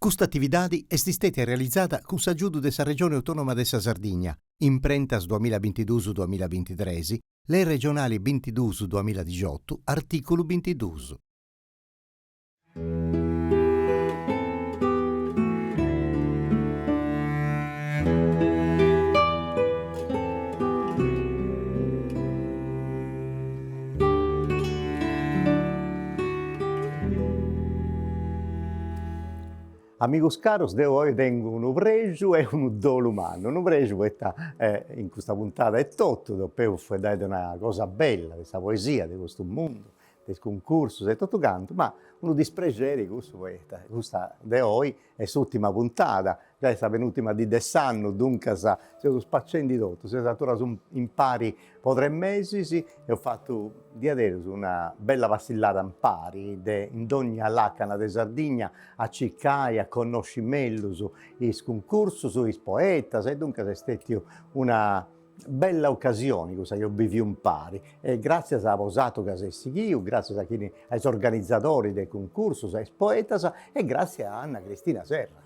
Questa attività è stata realizzata con l'aiuto della Regione Autonoma della Sardegna, imprentas 2022-2023, le regionali 22-2018, articolo 22. Amigos caros, io oggi tengo un pregio e un dolo umano. Un pregio perché in questa puntata è tutto, dopo fu data una cosa bella, questa poesia di questo mondo, del concorso e tutto canto, ma uno dispregere questa di oggi è l'ultima puntata, già è stata penultima di Dessanno, dunque siamo spaccendo tutto, siamo stati in pari po' 3 mesi e ho fatto di adesso una bella vacillata in pari, in ogni lacana di Sardegna, a ciccare, a conoscere meglio i concorsi, i poeti, e dunque è stata una bella occasione che io vivi un pari e grazie a Posato che sei io, grazie ai organizzatori del concorso, ai poeti e grazie a Anna Cristina Serra.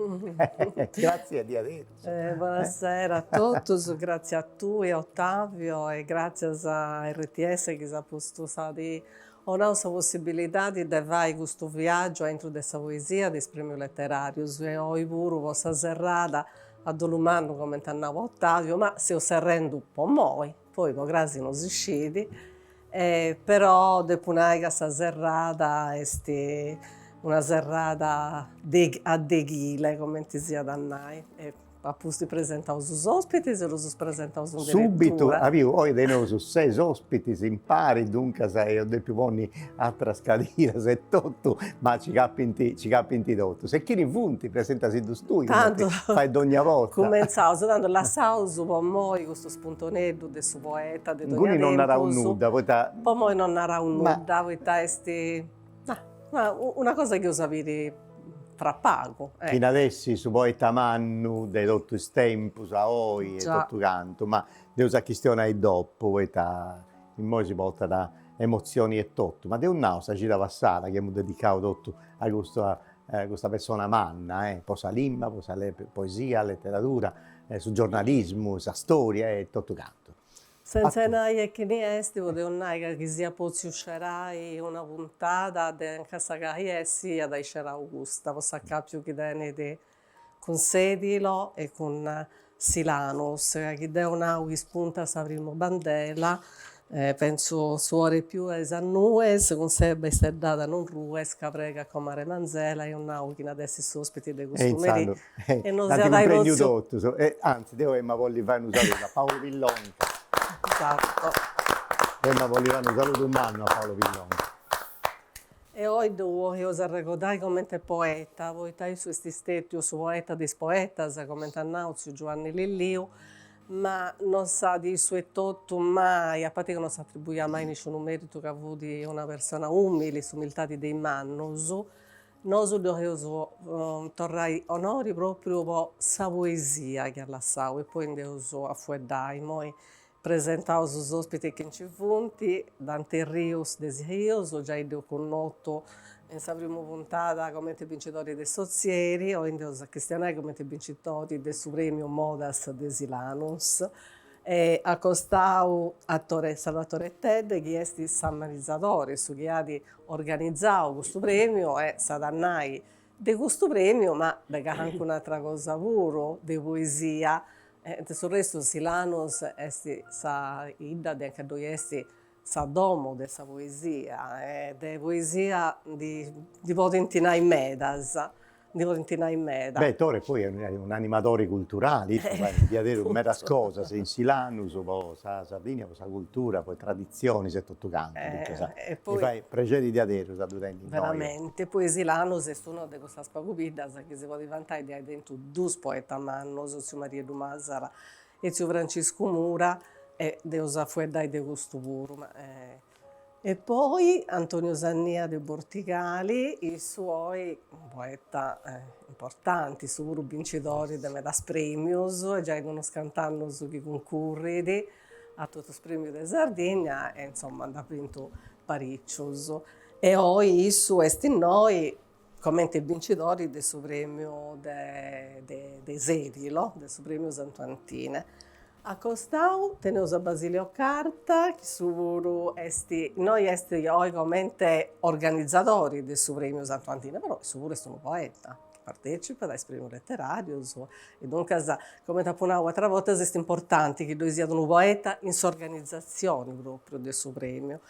Grazie di adesso. Buonasera a tutti, grazie a tu e Ottavio e grazie a RTS che ci ha posto di una possibilità di fare questo viaggio entro questa poesia di premio letterario. E ho pure questa serrata a Dolumano come annava Ottavio, ma se lo rendo un po' poi grazie non si scende, però dopo questa serrata è una serrata a deghile, come ti sia da noi. Appunto presentare os ospiti e los presentare un subito avevo oggi dei nostri 6 ospiti in pari, dunque ho dei più buoni a trascadire se tutto, ma ci capinti tutto. Se chi ne funti presentasi tu studio, tanto fai ogni volta. Cominciamo, tanto la sausu per noi questo spuntoneddu del suo poeta di Quindi non era un nuda, per noi non era un nuda, una cosa che io sapevo fra pago. Fino adesso su poeta mannu dei tutto tempus a oi e tutto canto, ma devo sa questione dopo, poeta in mo si porta da emozioni e tutto, ma devo nausa ci da passare che abbiamo dedicato tutto a questa persona manna, posa limma, posa poesia, letteratura, su giornalismo, su storia e tutto canto. Senza naia che ne esti, volevo naia che sia pozzi uscirai una puntata in casa che essi ad Aiscera Augusta, possa capire che tenete con Sedilo e con Silanus, che da una spunta sa primo bandela, penso suore più esannues, con sebe data non rues, caprega come Mare Manzela e un nau che adesso sono ospiti di questo merito. E non si ha tutto, anzi, devo voglio fare un saluto a Paolo Villonca. Esatto. Ma volevano un saluto umano a Paolo Villonca. E oggi io si ricordai come poeta, voi stai su questi stetti, su poeta di poetas, come Annauzi, Giovanni Lilliu, ma non sa di suo e tutto mai, a parte che non si attribuisce mai nessun merito che ha avuto una persona umile, umiltà dei mannus. Noi dobbiamo tornare onori proprio per la poesia che ha lasciato e poi andiamo a fuedare. Presentavo os ospiti che ci funti, Dante Rios desi Rios, già io conosco in questa prima puntata come vincitori dei Sozieri, o in Cristianai come vincitori del premio Modas de Silanus. E accostavo a Salvatore Tedde, che è il sammarizzatore, su chi ha organizzato questo premio, e Sadannai di questo premio, ma anche un'altra cosa pure, di poesia. Sul resto Silanus è sa idda de che doi esti sa domo de sa poesia, de poesia di potentinai medas, di potentinai meda. Beh, Tore poi è un animatore culturale, di avere un mera cosa, se in Silanus, sa Sardegna, sa cultura, poi tradizioni, se tutto canto, e poi fai pregedi di adero, sa dutendi. Veramente, poi Silanus è uno di queste spagupidas che si può diventare di dentro due poeti mannos, zio Maria Dumasara e zio Francisco Mura, e Deus fuedai de gusto puro. E poi Antonio Zannia de Borticali, i suoi poeta importanti, su vincitori di Medas Premios, e già conoscano su chi concorre a tutti i premi di Sardegna, e insomma, hanno vinto parecchios. E oggi su questi noi commente i vincitori del suo premio de Serilo, del suo premio Santuantine. A costau teneus a Basilio Carta, che noi esti oi commente organizzatori del suo premio Santuantine, però su pure è un poeta che partecipa dai premi letterarios e dunque, come tapunau altre volte, è importante che lui sia un poeta in s'organizzazione proprio del suo premio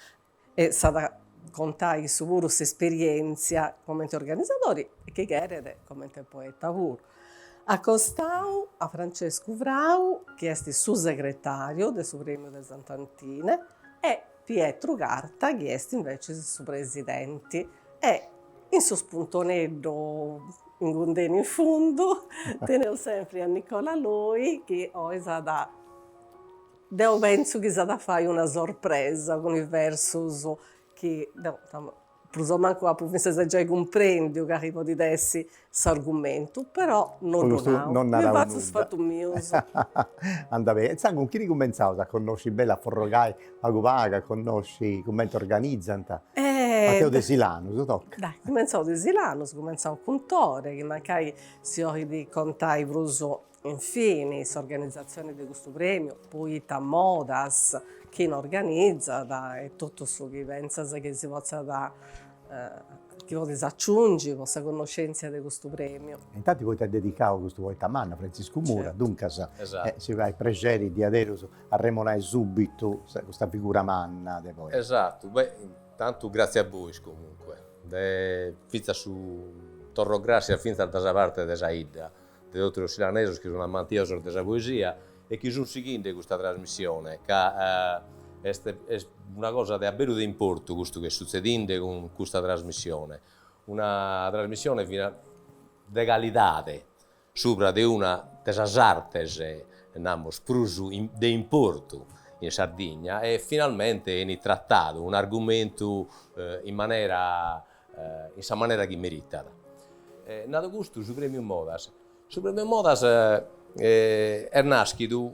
e sa da contare su pure esperienza come organizzatori e che chiede come poeta pure. Accostau a Francesco Vrau, che è il suo segretario del suo premio del Santuantine, e Pietro Carta, che è invece il suo presidente. E in suo spuntoneddo, in gundeno in fondo, tenevo sempre a Nicola Loi, che ho da... Io penso che da fare una sorpresa con i versus che... Però manco a se già comprendi che arrivo di dessi l'argomento, però non mi faccio fatto mio. Andava bene. Sai, con chi ricominciavo a conosci bella Forrogai, Paga, conosci come organizzano? Matteo De Silano, tu tocca. Dai, cominciavo De Silano, cominciavo con Tore, che magari si ora di contare bruso infine, l'organizzazione di questo premio, poi Modas, chi organizza, e tutto ciò che pensa che si possa che vuoi aggiungi questa conoscenza di questo premio. Infatti voi ti dedicato questo poeta Manna, Francisco Mura, certo. Dunque esatto. Si vai pregeri di adesso a remonare subito questa figura Manna. Esatto, tanto grazie a voi comunque. Fizza su torro grazie a finta da parte della Ida, di altri silanesos che sono amanti della poesia e che sono seguendo questa trasmissione che è una cosa di davvero di importo questo che succede con questa trasmissione. Una trasmissione di qualità sopra di una delle arti di importo in Sardegna e finalmente è trattato un argomento in maniera che merita. Nato questo su Premio Modas. Su Premio Modas è nascito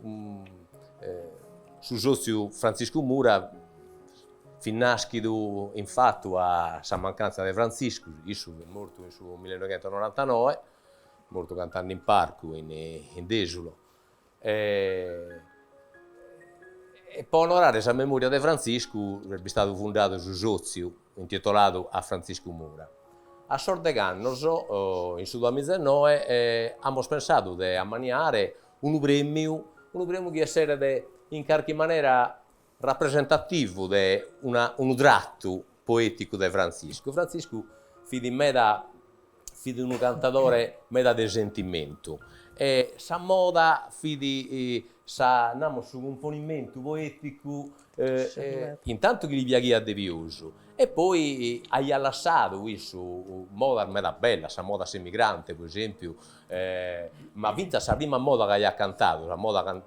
su socio Francisco Mura, fin nascido infatti a sa mancanza di Francisco, isso è morto nel 1999, morto cantando in parco in Desulo. E per onorare la memoria di Francisco è stato fondato su socio intitolato a Francisco Mura. A Sordeganno, in 2019, abbiamo pensato di ammaniare un premio che essere in qualche maniera rappresentativo di un tratto poetico di Francisco. Francisco fu di un cantatore meda di sentimento e sa moda fu di su componimento poetico intanto che gli piaceva di più e poi ha lasciato questo moda meda bella, sa moda semigrante per esempio, ma vinta la prima moda che ha cantato, la moda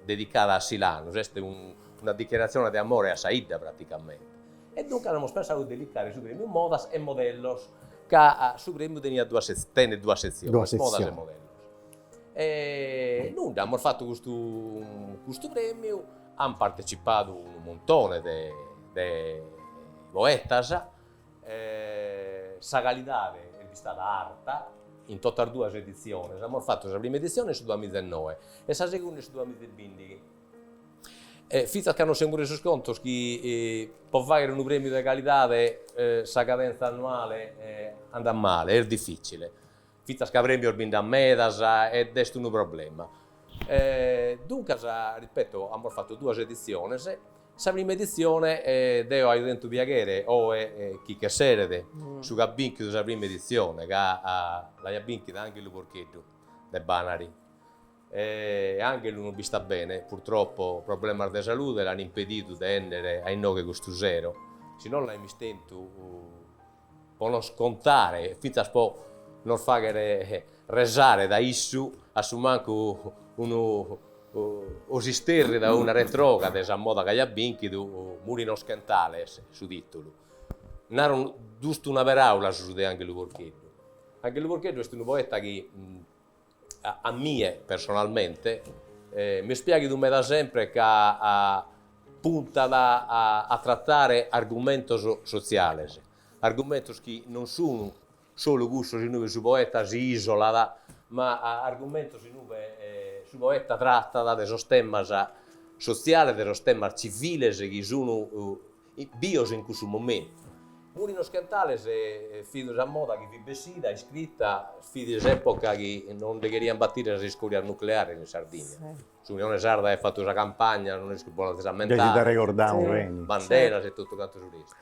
dedicata a Silano, questa è una dichiarazione di amore a Saida praticamente. E dunque abbiamo pensato di dedicare su premio modas e modellos, che su premio teneva due sezioni, modas e modellos. E noi abbiamo fatto questo premio, hanno partecipato un montone di poetas, sa qualità è stata alta, in totale due edizioni, abbiamo fatto la prima edizione su 2019 e la seconda su 2020. Fizza che hanno sempre reso conto che può fare un premio di qualità sa cadenza annuale andrà male, è difficile. Fizza che premio il a medas è questo un problema. Dunque, ripeto, abbiamo fatto due edizioni. La prima edizione devo aiutare piacere o chi che serve su Gabbinchi della prima edizione, che ha la Gabbinchi da anche il Porchetto, de Banari. Anche lui non sta bene, purtroppo problemi di salute l'hanno impedito di andare ai noghe questo zero. Se non l'hai mistento, può non scontare, finta può non fare resare da issu, a su manco o sisterri da una retroga della moda che ha binchi do Murino Scantales su titolo. Non giusto una veraula su de anche lui Porchetto. Anche lui Porchetto è un poeta che a me personalmente mi spieghi tu me da sempre che punta a trattare argomenti sociali, argomenti che non sono solo gusto si nuove su poeta si isola, ma argomento si nuove su poeta tratta da dei temas sociali, dei temas civili che sono bios in questo momento. Murino Scantales è figlio di moda che vi besida, iscritta, figlio di epoca che non devono battere le scorie nucleari in Sardegna. Sì. L'Unione Sarda ha fatto una campagna, non è che buona disammentare. Che ci ricordiamo, sì. Bandera e tutto quanto su questo.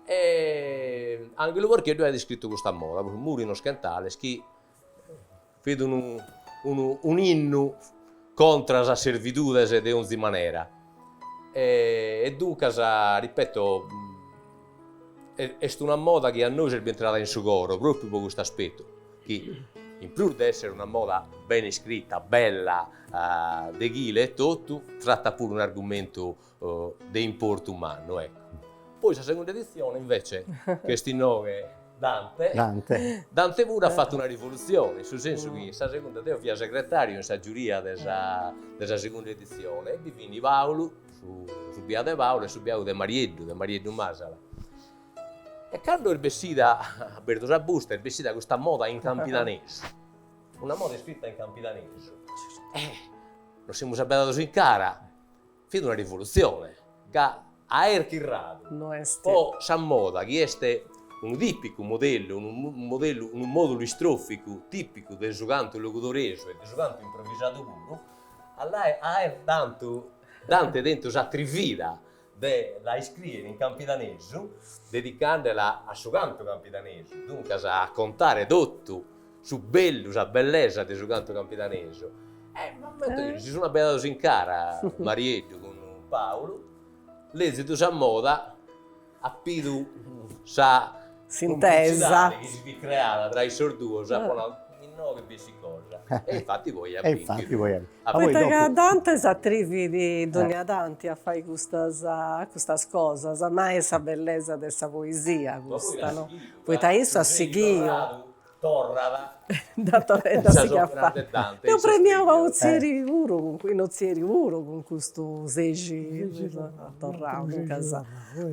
E anche lui perché lui ha descritto questa moda, Murino Scantales, che vedono un inno contro la servitù di ogni maniera. E dunque, ripeto, è una moda che a noi è entrata in sogoro proprio per questo aspetto, che in più di essere una moda ben scritta, bella, de ghile e tutto, tratta pure un argomento di importo umano, ecco. Poi la seconda edizione invece, questi nove Dante pure ha fatto una rivoluzione, nel senso che la seconda io fui segretario in sa giuria della seconda edizione e vini Paolo su Bia de Paolo e su Bia de Marieddu Masala. E quando il Bessida, a Bertosa Busta, il Bessida questa moda in campidanese, una moda scritta in campidanese, lo siamo sapendo in cara, fino una rivoluzione, che a Erchirrato, poi sa moda, che è un tipico modello, un modulo istrofico tipico del giocante locutoreso e del giocante improvvisato puro, a Dante dentro sa trivida la scrivere in campidanese, dedicandola a suo canto campidanese, dunque a contare tutto su bello, su bellezza del suo canto campidanese. Ci sono abituato in cara Marieddu con Paolo, l'esito sa moda, a pidu sa sintesa che si è creata tra i sorduo, sa buona che besi cosa. E infatti voi Poi Dante sa trivi di Donia Dante a fare queste cose, ma è la bellezza della poesia questa, no? Poi ta isso a seguio. Torrada da Torreda si chiama. Io premiavo ozieri uro con questo segi a Torrado in casa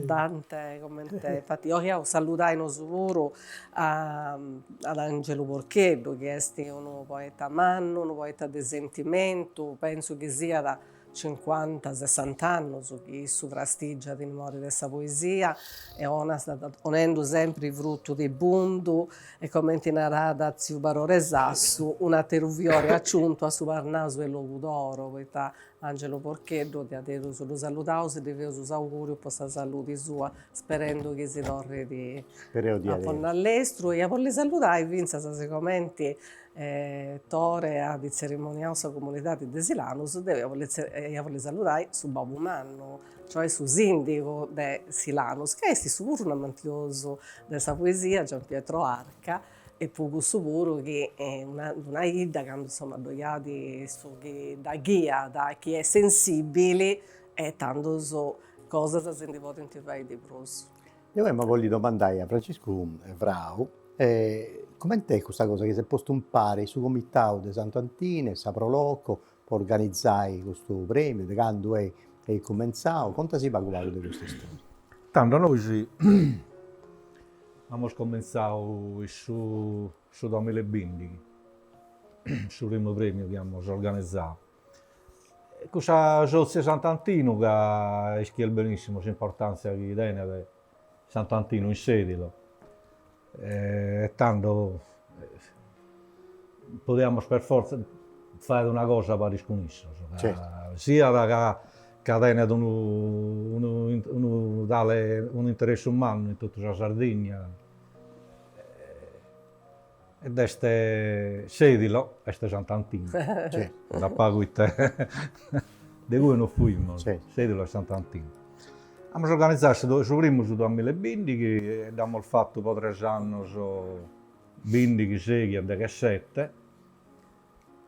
Dante commenta. Infatti io salutai no suro ad Angelo Borcheddo che è un poeta manno, un poeta di sentimento, penso che sia da 50-60 anni che sovrastigia di memoria dessa poesia e onendo sempre il frutto di bundu e come ti narrata zio Barore Sassu una teruviore acciunto a su Parnaso e Logudoro poeta Angelo Porcheddo di adesso lo salutavo se deve us auguri per la salute sua sperando che si torni di all'estero e a volle salutare vinza sicuramente Tore a di cerimoniale comunità di Silanus deve voler salutare su Babu Manno, cioè su sindaco di Silanus, che è sicuro un amantioso della poesia, Gian Pietro Arca, e poi sicuro che è una idea che insomma doiati da guia, da chi è sensibile e tanto cose da sentire in TV di Bruce. Io mi voglio domandare a Francesco Vrau, come è questa cosa che si è posto un pari su comitato di Sant'Antino, Saproloco, per organizzare questo premio, di quando è cominciato, quanto si parla di queste storie? Tanto noi abbiamo cominciato su 2020, sul primo premio che abbiamo organizzato. Questa associazione Sant'Antino che ha benissimo l'importanza che tiene Sant'Antino in sedilo. Tanto possiamo per forza fare una cosa per risconoscere, certo. Sia da catena di un interesse umano in tutta la Sardegna ed este sedilo, este Sant'Antino, da pago te, di cui non fuimo, sedilo a Sant'Antino. Abbiamo organizzato il primo su 2020 che abbiamo fatto per 3 anni, 20 6 e 17.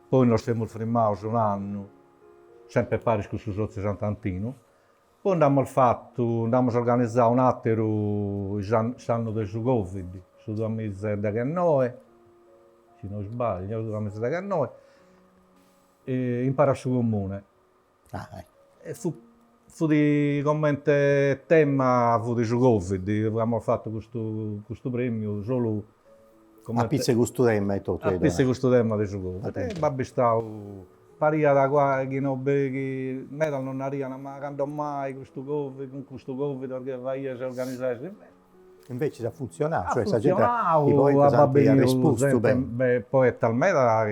Poi noi siamo fermati un anno, sempre pari con su Sozio Sant'Antino. Poi abbiamo organizzato un altro l'anno del Covid, su 2019, se non sbaglio, 2019, in Parassu Comune. Fu di commento tema fu di Covid, abbiamo fatto questo premio solo come a pizza gusturemma e tutto. a pizza gusturemma di giocare. E babbi stavo paria da qua che non che me non arrivano ma quando mai questo Covid con questo Covid perché vai a organizzare. Invece ha funzionato, cioè Ha sta gente funzionato, i poeti ha hanno risposto bene. bene. Poeta Almeda,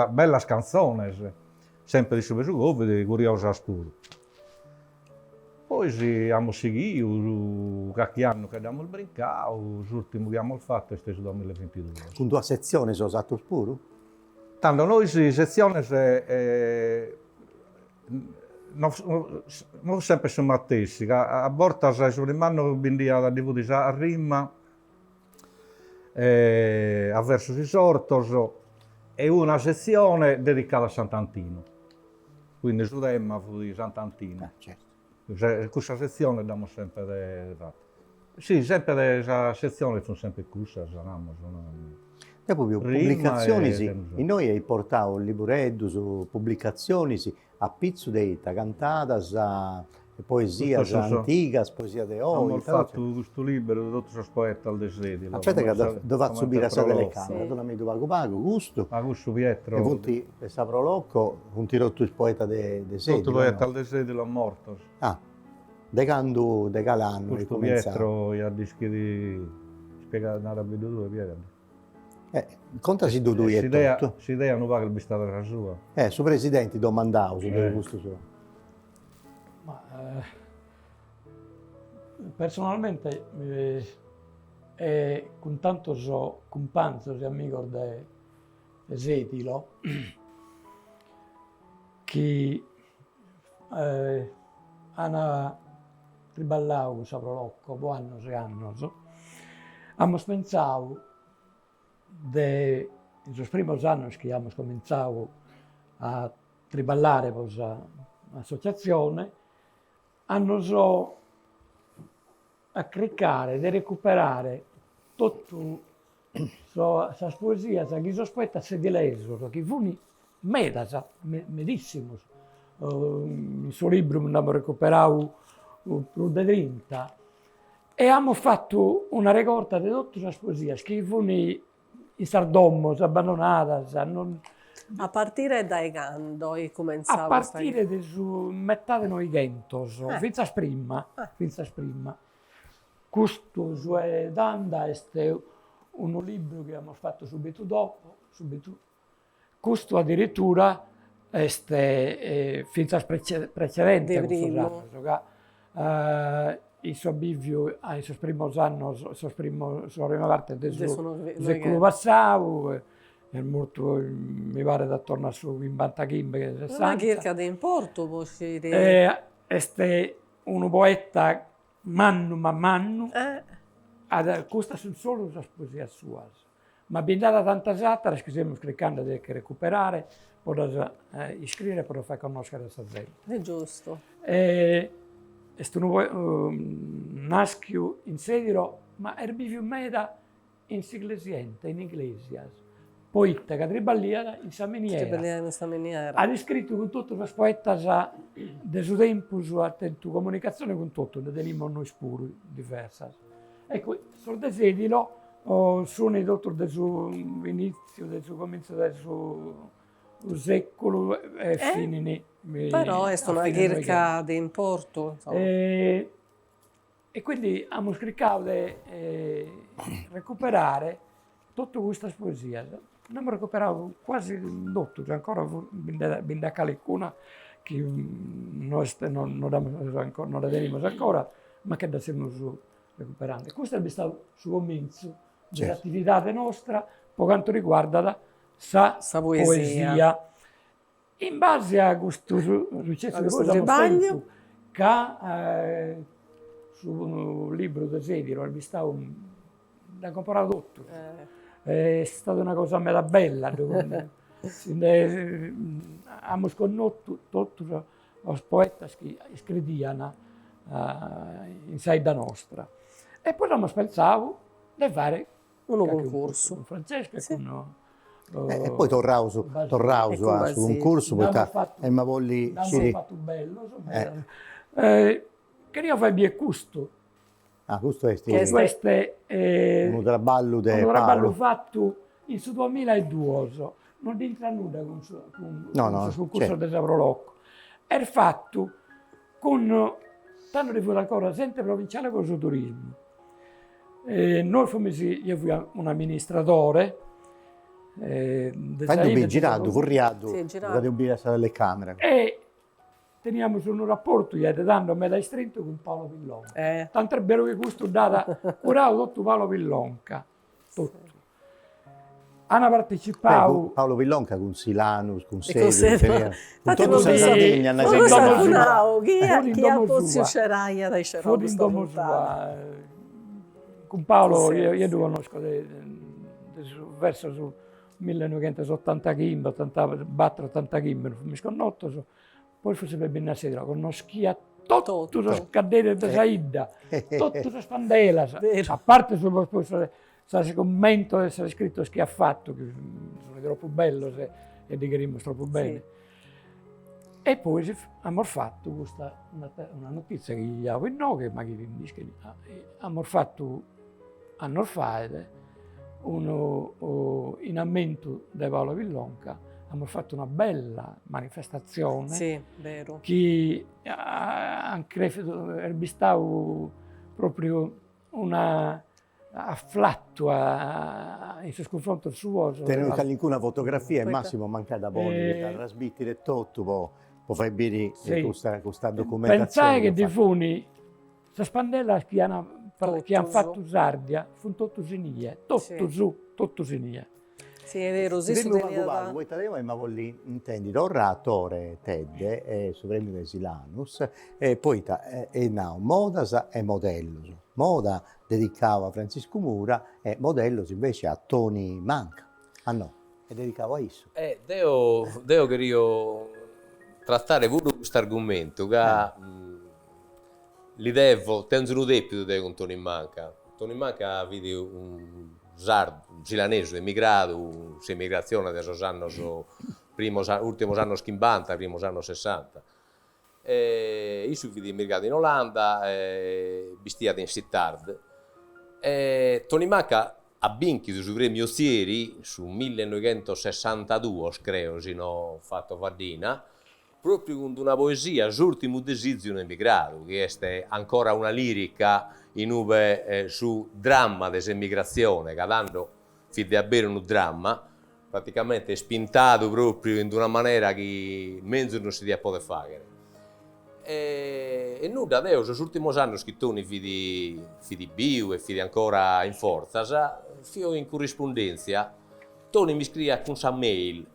bella canzone, sempre di su Covid, curiosa spuro. Poi abbiamo seguito, qualche anno che abbiamo brincato, l'ultimo che abbiamo fatto è stato nel 2022. Con due sezioni sono stato spuro? Tanto noi sezioni non sempre siamo attesi, a volte sulle mani quindi a DVD a rima, a verso i sortos e una sezione dedicata a Sant'Antino. Quindi su Remma fu di Sant'Antino. Certo. Questa sezione abbiamo sempre fatto. Sì, sempre la sezione sono sempre questa, E proprio pubblicazioni, sì. E noi hai portato un liburetto su pubblicazioni, sì, a pizzo deita, cantatas, a poesia antica, poesia di oggi. Abbiamo fatto questo libro di tutti i poeti al desedio. Aspetta che doveva subire a sé delle camere, non mi doveva pago, gusto. A gusto Pietro. E punti, questa prolocco, punti rotto il poeta de sedio. Tutto il poeta al desedio l'ho morto. Ah, decando, decalando. Questo Pietro ha dischi di spiegare una rabbia due Pietro. Contasi due e tutto. Si idea non va che il bistata la sua. Su presidenti domandavo su questo suo. Ma, personalmente con tanto so companzo e amico de Setilo che hanno triballato sa prolocco po annos e annos abbiamo pensato de los primos annos che abbiamo cominciato a triballare per l'associazione hanno so a cercare di recuperare tutto sa poesia che si aspetta se di lesero che fu medas medissimus il suo libro abbiamo recuperato più di 30 e abbiamo fatto una raccolta di tutte le poesie che fu in sardommo, abbandonadas a partire dai Gando e cominciamo a partire da metà di noi gentos, fino a prima, questo è Danda è un libro che abbiamo fatto subito dopo, questo addirittura è fino a precedente, il suo bivio ai suoi primi anni, sulla prima parte del secolo passato, è molto, mi pare da attorno a su in Bantachimbe. Una chirca di importo, posso dire. È un poeta mannu ma mannu, questa sono solo le poesie sue. Ma abbiamo dato tanta altre che stiamo cercando di recuperare, per iscrivere, per far conoscere questa gente. È giusto. È un naschio in sedilo, ma è più meda in siglesiente, in inglese. Poeta che triballia in sa maniera. Ha descritto con tutti i poeti del suo tempo, sua comunicazione con tutto, ne teniamo noi spuri diversi. Ecco, sul desedilo, sono tutto del suo inizio, del suo comincio, del suo secolo e fine. Però è una chirca di importo. E quindi abbiamo cercato di recuperare tutte queste poesie. Abbiamo recuperato quasi tutto, c'è ancora da qualcuna che non la teniamo ancora, ma che la stiamo recuperando. Questo è stato il comincio dell'attività nostra per quanto riguarda la poesia. In base a questo successo che poi abbiamo fatto, che sul libro di Sedilo abbiamo comprato tutto. È stata una cosa mera bella. Abbiamo conosciuto tutti i poeti che scrivevano in saida nostra. E poi abbiamo pensato di fare un concorso con Francesca e con... e poi torravo su un corso, poi ma volli fatto bello, che io fai questo. questo è Questo è un traballo di un traballo Paolo. fatto in su 2002, non entra nulla con sul corso certo. del Saprolocco. È fatto con tanto di fuori ancora sempre provinciale con il suo turismo. Noi io fui un amministratore. Quando vi girato, vorriato, Sì, girato. avete ubbicato alle camere. E teniamo su un rapporto, dando me da stretto con Paolo Villonca. Tanto è vero che questo data curato tutto Paolo Villonca. Tutto. Hanno partecipato Paolo Villonca con Silanus, con Con Serio, con infatti tutto Sardegna, non lo so, chi ha pozio c'eraia dai Fu in domo sua. Con Paolo io lo conosco verso su 1980 Kim, 80 Kim, mi sconnotto, poi forse per ben sera, conoscia tutto lo scadere di Saida, tutto lo spandela, a parte sul commento di essere scritto che ha fatto, che sono troppo bello e digerimo troppo bene. Sì. E poi abbiamo fatto questa, una notizia che gli avevo in nome, ma che abbiamo fatto anno fa in ammento di Paolo Villonca, abbiamo fatto una bella manifestazione. Sì, vero. Che anche erbistavo proprio una afflatto in confronto al suo. Tenendo una fotografia, Massimo manca da buoni, da trasmettere tutto, può fare bene questa documentazione. Pensai che di funi, questa spandella che hanno fatto Sardia, fu tutto sinie, tutto sinie. Sì, è vero, sì, sì. Voi tademo ma volli intendi oratore Tedde e sovremmo di Silanus e poi è modas e modellos. Moda dedicava a Francisco Mura e modellos invece a Toni Manca. Ah no, è dedicato a isso. Devo che io trattare pure questo argomento che l'idea tengo un debito con Toni Manca. Toni Manca vide un gilanese emigrato, emigrazione adesso anni ultimi anni 50, primi anni 60. Io sono emigrato in Olanda, vestiato in Sittard. Toni Manca ha vinto sui premi Ozieri su 1962, credo, se non ho fatto fardina, proprio con una poesia, l'ultimo desiderio emigrato, che è ancora una lirica in su dramma dell'emigrazione, che danno fide a bere un dramma, praticamente spintato proprio in una maniera che mezzo non si può fare. E noi adesso, negli ultimi anni, scrittoni fidi bio e fidi ancora in forza, fio in corrispondenza, Toni mi scrive con sa mail,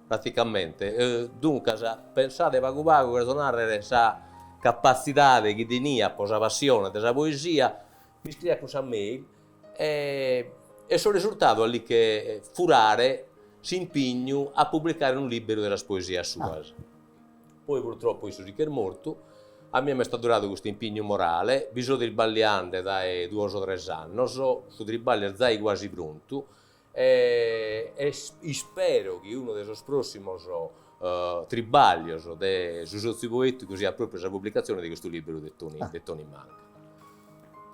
praticamente. Dunque, pensate pago per tornare sa capacità che tenia, la passione della poesia, mi scrive con sa mail e sono risultato lì che furare si impegno a pubblicare un libro della poesia sua. Poi purtroppo sono morto, a me è stato durato questo impegno morale, bisogno di balliare da 2 o 3 anni, su triballi già quasi pronto e spero che uno dei prossimi triballi su socio poetico sia proprio la pubblicazione di questo libro di Toni Manca.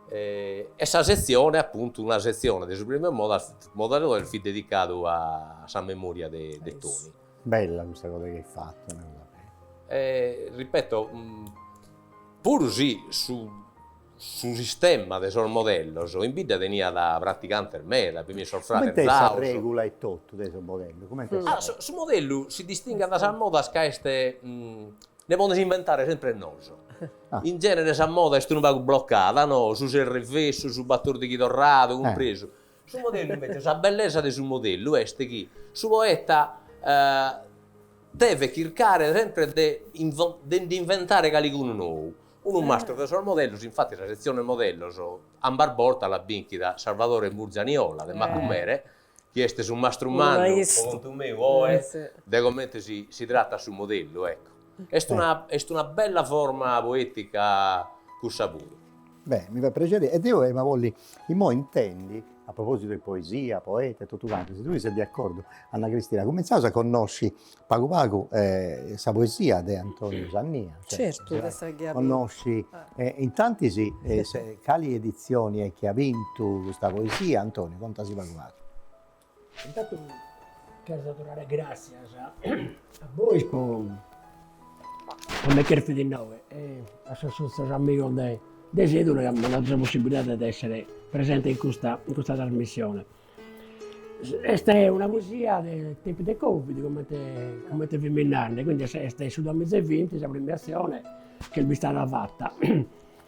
E questa sezione è appunto una sezione del primo modello del film dedicato a memoria di Toni. Bella questa cosa che hai fatto. Ripeto, pur sì, su sistema del suo modello, in vita tenia da praticante me, da prima sorfrate. Come questa regola e tutto del suo modello? Su modello si distingue da San moda che ne possono inventare sempre noso. In genere San moda è una bloccata, no? Su RV, su battore di chitarrato, compreso. Su modello invece, la bellezza del suo modello è che su poeta deve cercare sempre di inventare qualcuno nuovo. Un mastro del suo modello, infatti la sezione modello Ambar Borta la binchi da Salvatore Murzaniola, del Macumere, che è un mastro umano, di come si tratta su modello, ecco. È una bella forma poetica con sapore. Beh, mi fa piacere. E devo, ma volli, mo intendi a proposito di poesia, poeta e tutto quanto, se tu sei d'accordo, Anna Cristina, come a conosci Pagu Pagu, questa poesia di Antonio Zannia? Certo, questa è chiaro. Conosci, in tanti sì, quali edizioni è che ha vinto questa poesia, Antonio, contasi Pagu Pagu. Intanto quero tornare grazie a voi per mettervi di nuovo e a sono amico di Sedula che mi ha dato la possibilità di essere presente in questa trasmissione. Questa è una poesia dei tempi del Covid, come te vi minarne, quindi questa è su 2020, la premiazione che vi è stata fatta.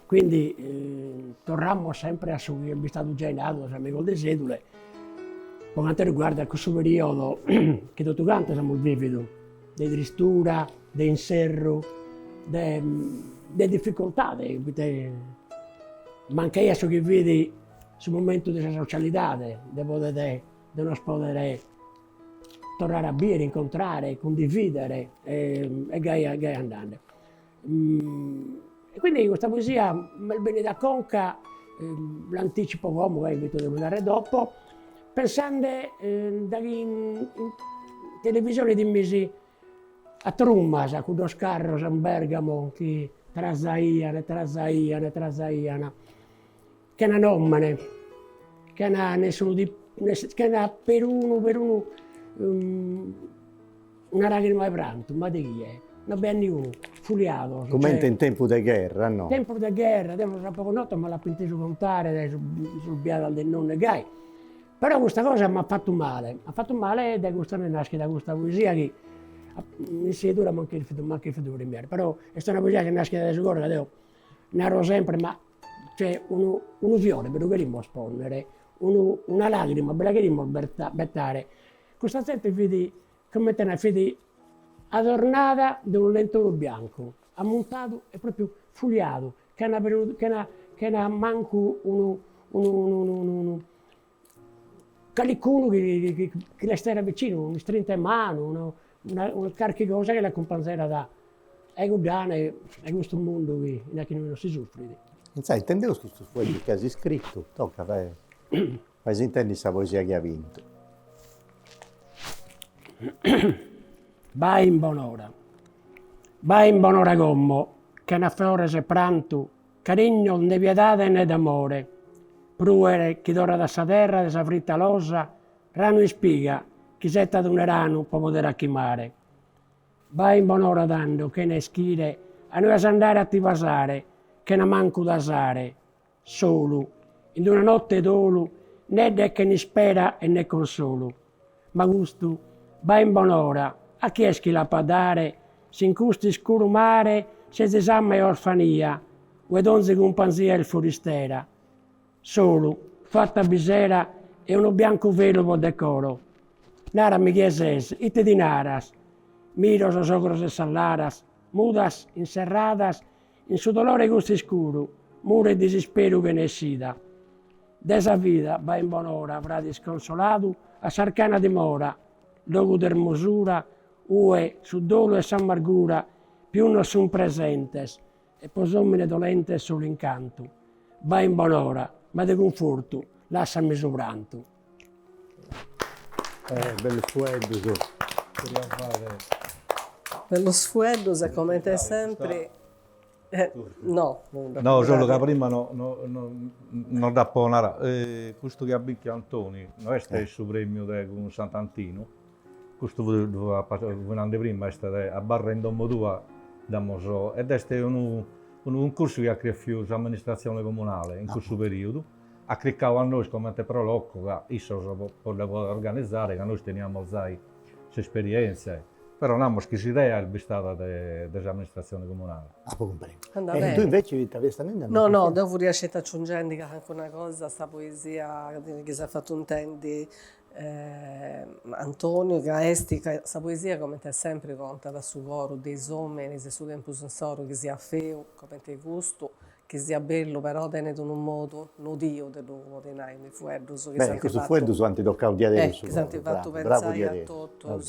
Quindi torniamo sempre a seguire il stato già in atto, amico di Sedule, per quanto riguarda questo periodo che tutto quanto siamo vivido, di tristura, di inserro, di difficoltà, ma anche adesso che vedi sul momento della socialità, di non poter tornare a bere, incontrare, condividere e che andare. E quindi questa poesia, il bene da Conca, l'anticipo uomo che invito a guardare dopo, pensando in televisione di mesi a Trumma, a quello scarro, a Bergamo, che trasaiano, che non nomane, che non nessuno che non per uno una lacrima di pranto, ma di chi è? Non abbiamo nessuno, fuliato. Commenta in tempo di guerra, no? Tempo di guerra, tra poco notte me l'ha inteso contare sul biada del nonno Gai. Però questa cosa mi ha fatto male da questa nasce da questa poesia che mi si dura manche il fido premiare. Però è una poesia che nasce da sicuro che io narro sempre, ma c'è uno fiore, per lo che rispondere, una lacrima, per la che bettare. Questa gente vedi come te ne vedi adornata di un lentoro bianco, ammontato e proprio fuliato, che non manco qualcuno che le stava vicino, un strinta in mano, una qualche cosa che la compenserà da guardare a questo mondo che noi non si soffre. Sai, intendevo questo fuoco che hai scritto, tocca fai intendi questa poesia che ha vinto. Vai in bonora gommo, che ne fiore se pranto, carigno né pietà né d'amore, pruere chi d'ora da sa terra, da sa fritta losa, rano in spiga, chi setta d'un rano può poter accimare. Vai in bonora dando, che ne schire, a noi a andare a ti pasare, che ne manco da sare, solo, in una notte d'olu, né de che ne spera e ne consolo. Ma gusto, vai in bonora, a chi è chi la può dare, se in custi scuro mare, se esame e orfania, o donze con panzia il foristera. Solo, fatta bisera e uno bianco velo por decoro. Nara mi chieses, ite di naras, miros os ogros e salaras, mudas, encerradas, in su dolore gusti scuro, muro e desespero che ne sida. Desa vida va in bonora, avrà disconsolato, a sarcana dimora, logo d'ermosura, ue, su dolo e s'amargura, più non son presentes, e posomine dolente solo incanto. Va in bonora, ma di conforto, lasciami sopranto. Bello sfueldo. Bello sfueldo, come te sempre. No, solo che prima non da ponare. Questo che abbicchia Antoni, non è il premio con Sant'Antino. Questo venendo prima è a barra in domo tua da Mosò ed è un corso che ha creato l'amministrazione comunale in questo periodo. Ha creato a noi come prolocco che isso può organizzare, che noi teniamo queste esperienze. Però non abbiamo idea del stato dell'amministrazione comunale. Tu invece ti avessi andato? No, devo riuscire a aggiungere anche una cosa, questa poesia che si è fatto un tendi Antonio, che questa poesia come te sempre conta da su coro dei uomini, se su tempo sensoro che sia feo, come te gusto, che sia bello, però tenete in un modo, non dio dell'uomo di noi, di fueddo. Questo fueddo su antitoccao di adesso. Che si è fatto pensare a tutto.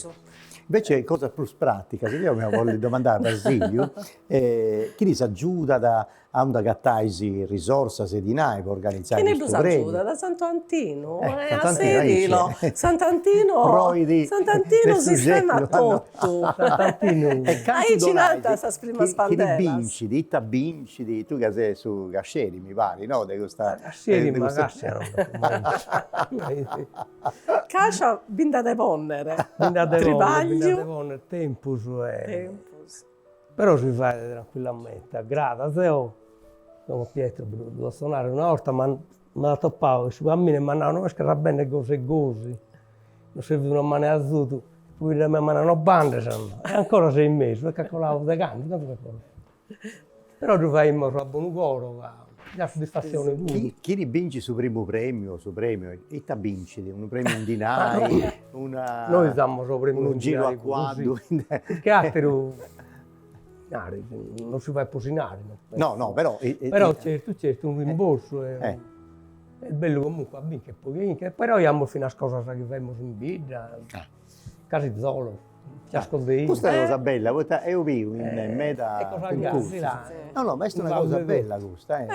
Invece, cosa più pratica, se io mi voglio domandare a Basilio, chi si aiuta a un gattaisi risorse sedinai per organizzare Chi ne questo aiuta? premio? Da Sant'Antino, a Sant'Antino, sedilo. Sant'Antino sistema tutto. Sant'Antino. E Ai cinanta sa prima chi spandellas. vinci, itta vinci, tu che sei su Gasceri, mi pare, no? Di questa, Cascieri, di ma questa- Cascia binda de ponnere. Bindate Tribaglio. con tempus. Tempus. Però si fa tranquillamente, aggrada, se sono Pietro, devo suonare una volta, ma mi ha toppato, su cammino e mi hanno detto che era bene cose e cose, non serve una mano azzurra, poi mi hanno bande, e ancora 6 mesi, perché calcolavo da canti, però tu fai a buon cuore, la soddisfazione pure. Chi vinci sul primo premio, e ti vinci un premio in dinari, Noi siamo sopra un giro a quadro. Che altro non si fa posinare. No, però... Però certo un rimborso. È bello comunque, che poi, però abbiamo fino a cosa che facciamo in vita, quasi solo. Ci ascolti. Questa è una cosa bella, io vivo in meta è cosa concorso. No, ma è una cosa bella questa.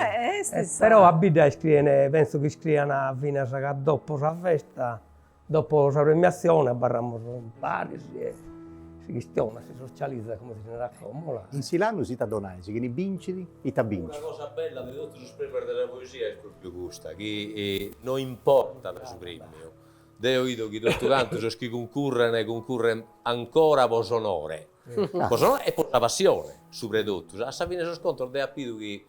Però a vita scrive, penso che scrivano fino a dopo la festa, dopo la premiazione, abbarramo in pari, si questiona, si socializza come si ne raccomoda. In Silano si donai, che ne vinci, e ti vinci. Una cosa bella di tutto il premio della poesia è proprio questa, che non importa il premio. Io vedo che tutto quanto che concorrono ancora per onore. Per onore e per la passione, soprattutto. A fine del scontro ho capito che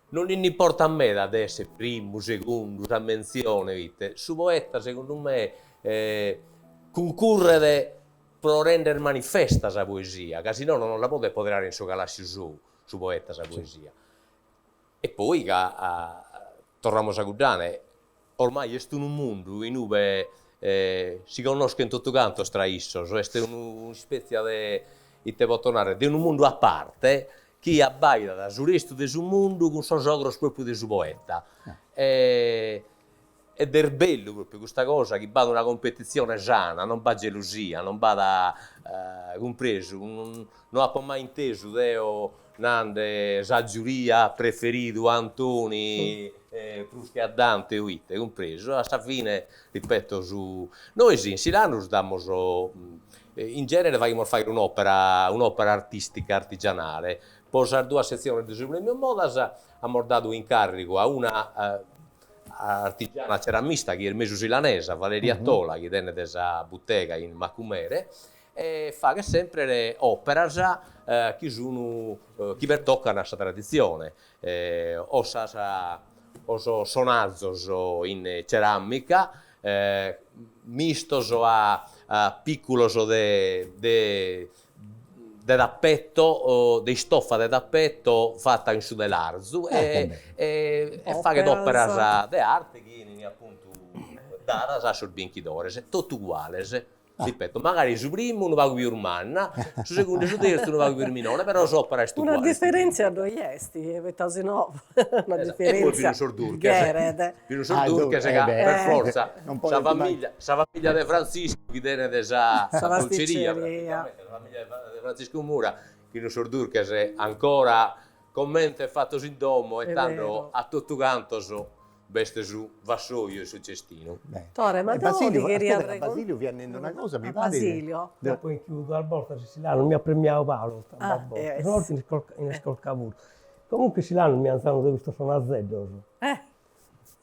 non importa a me da essere primo, secondo, la menzione, vite. Su poeta, secondo me, concorrere per rendere manifesta la poesia, che se no non la può poter in suo galassi su poeta la poesia. E poi, torniamo a Gudane, ormai è un mondo in cui si conoscono tutto quanto tra issos, è una specie di un mondo a parte che abbaida da sul resto del mondo con suo sogro proprio del suo poeta. Ed è bello proprio questa cosa che va da una competizione sana, non va gelosia, non va da compreso, non ho mai inteso Deo nande sa giuria preferito Antoni Pruschi a Dante o Itte, compreso. A sta fine, ripeto, noi sì, in Silano stiamo in genere vogliamo fare un'opera artistica, artigianale. Poi a due sezioni di Sublimio Modas abbiamo dato incarico a una artigiana ceramista che è il meso silanese, Valeria Tola, che è della bottega in Macumere, e fa che sempre le opere che sono che pertoccano a questa tradizione, o sonazos in ceramica, mistos a piccolos de tappetto, di stoffa di tappetto fatta in su dell'arzu e fa che opera di arte che appunto data sul binchidore, tutto uguale. Ripeto, magari su primo non va più umana, su secondo e su terzo non va più minore, però l'opera è uguale. Una differenza a due esti, una differenza. E poi fino a Sordurche, per forza, sa famiglia di Francisco che tiene della dolceria, la famiglia di Francisco Mura, che in Sordurche è ancora commenta e fatto in domo e tanto a tutto canto veste su vassoio e su cestino. Tore, ma Basilio, che Basilio vi annendo una cosa, mi pare. Basilio. Dopo in chiudo al volta Silano mi ha premiato Paolo, sono in Escolcavur. Comunque Silano mi ha dato questo sono a zero.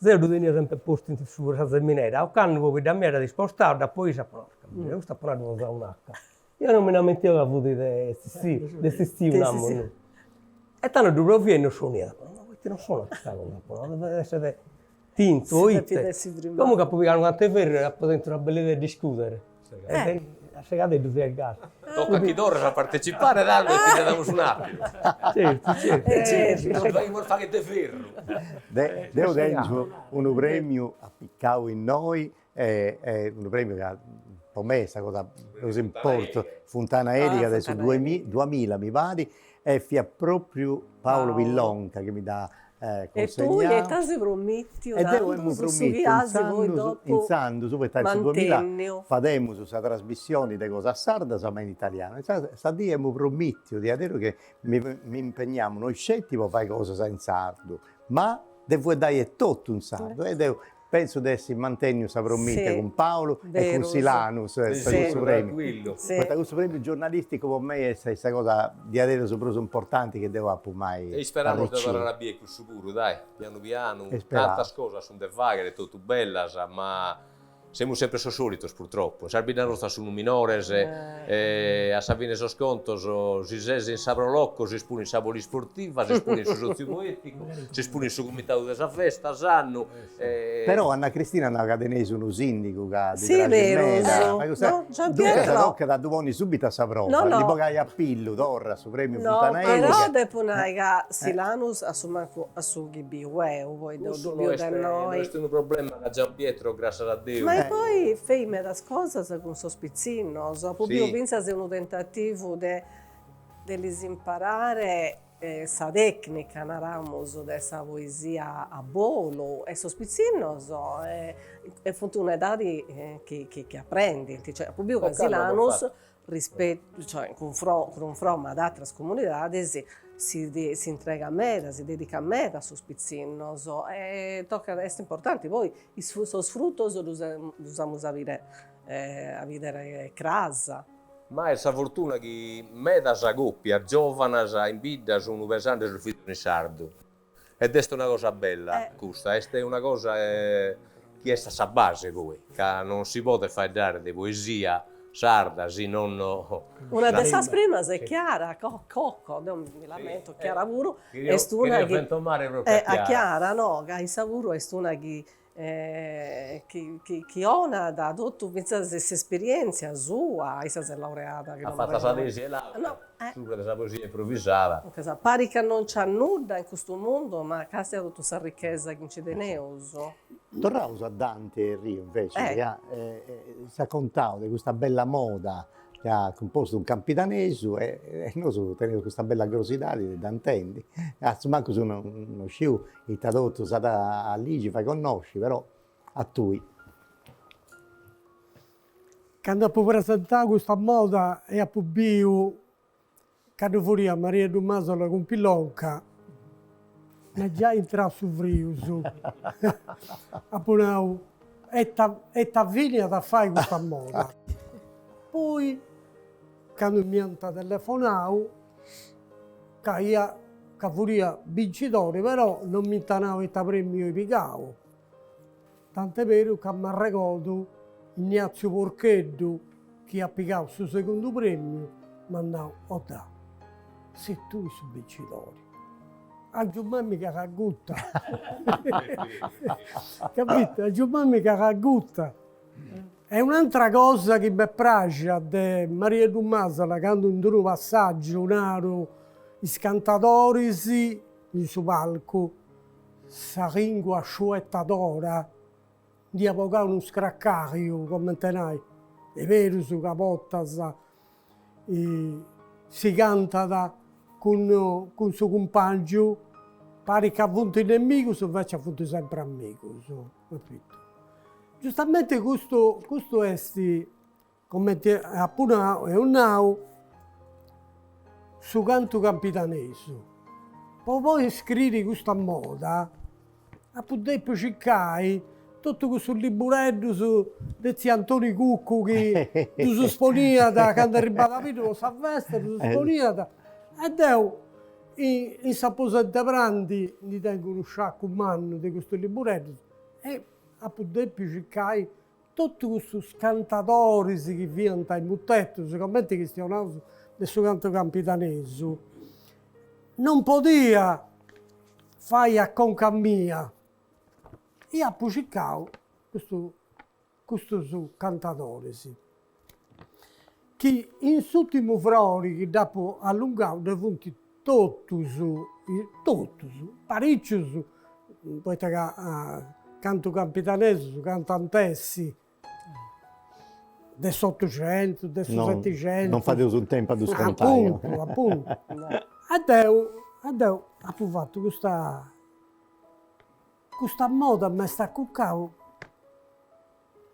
Zero tenia sempre posto su questa minera, a canno poi da me era dispostato, da poi si ha questa parola non sa un'acca. Io non me ne mettevo a avuto di un anno. E tanto dopo viene suonato, ma questi non sono questa cosa, deve essere tinto, comunque poi hanno quante ferre, ha dentro una bella idea di discutere. La segata è due al gas. Tocca a chi torna a partecipare d'anno e ti diamo un attimo. Certo. Non dobbiamo fare che te ferro. Devo dentro un premio appiccato in noi, un premio che per me questa cosa importa, Fontana Erica adesso 2000 mi pare, e fia proprio Paolo Villonca che mi dà E tu consegniamo. hai tasi prometti, E devo su promettere, chiasi voi dopo in su per il 2000 mantennio. faremo questa trasmissione di cosa sarda, ma in italiano. Sta diamo prometti, di dire che mi impegniamo noi scetti per fare cose in sardo, ma devo dare tutto in sardo. E penso di essere mantenuto questa promessa Sì, con Paolo e vero, con Silanus, questo premio. Tranquillo. Sì. Questo premio giornalistico per me è questa cosa di avere sopra importante che devo mai E speriamo di arricchire. tornare a Bieco sicuro, dai, piano piano. E speriamo. Tante cose sono de vaghe, tutto belle, ma siamo sempre so solitos purtroppo. Sabina nostra sono minores, a Sabine so scontos, si sese in sabro locco, si spune in saboli sportiva, si spune in sozio poetico, si spune in su comitato della festa, sanno. Però Anna Cristina è una cadenese, uno sindaco che di Sì, vero, Trasmeda. no, Gianpietro. Che da domani subito sa prova, No, no. gli paghi a pillo, torra, su premio No, Fontanelli. però dopo che Silanus a su gibi, voi do Questo dubbio da non noi. è un problema da Gianpietro, grazie a Dio. Ma poi fai das cose con sospizzino, so proprio Sì. pensa se un tentativo di imparare sa tecnica, naramos, dessa poesia a bolo, e sospizzino, so, è un'età che apprendi, cioè proprio che Silanus rispetto, cioè confronto ad altre comunità si entrega a me, si dedica a me da sospizzino, so, e tocca essere importante. Poi i suoi frutti li usiamo a vedere crasa. Ma è la fortuna che me da sa coppia, giovane, in vita, sono versante sul figlio di sardo. Ed è una cosa bella, questa, è una cosa che è la base poi, che non si può fare dare di poesia sarda, se non... Una delle sue prime è Chiara, Cocco, non mi lamento, Chiara Puro, è una che... A Chiara, no, che è una che ona da tutto questa esperienza sua, essa si è laureata. Ha fatto la tesi e laurea, sopra della poesia improvvisata. Pare che non c'è nulla in questo mondo, ma che sia tutta questa ricchezza che ci teneuso. Tornavo a Dante e Rio invece, che si è contato di questa bella moda che ha composto un campitanesio e noi teniamo questa bella grosità di Dantendi. Manco sono uno sciù, il tradotto stata a Ligi, fai conosci, però a tu. Quando ho presentato questa moda e a Pubbiu, quando fuori a Maria Dumasola con Pilonca, ma già entrato su Friusu. Appunto, e t'avvini da fare questa moda. Poi, quando mi hanno telefonato, che fuori vincitore, però non mi tanavo il premio e picavo. Tant'è vero che mi ha regalato Ignazio Porcheddu, che ha piccato il suo secondo premio, mi ha detto, oh da, se tu sei vincitore. Anche a me che ragutta. Capito? Anche a me che ragutta. E un'altra cosa che mi piace di Maria Dumasola, quando in un passaggio naro, i cantatori in suo palco, sa lingua sciuettadora, di avocare uno scraccario, come tenai, è vero, su capotta, si canta con suo compagno, pare che ha avuto il nemico, invece ha avuto sempre amico, capito? Giustamente questo è, come appunto è un nao, su canto campitanesio. Poi scrivi questa moda, a poter cercare tutto questo liburetto di Antonio Cucco che si sponia da quando è arrivato a Vito, si veste, si sponia da... Ed è in Saposetta Brandi, gli tengono un sciacco umano di questo liburetto e a poter cercare tutti questi cantatori che vivono dai muttetti, sicuramente che stiano del suo canto campitanesio, non poteva fare a conca mia. E ha cercato questo suo cantatore, che in suttimo frori, che dopo allungato, è venuto tutto su, parecchio su, poi canto campitanesio, canto antessi, del 800, del 700. Non fate un tempo ad scontare. Appunto. Adesso ha fatto questa questa moda mi sta cuccando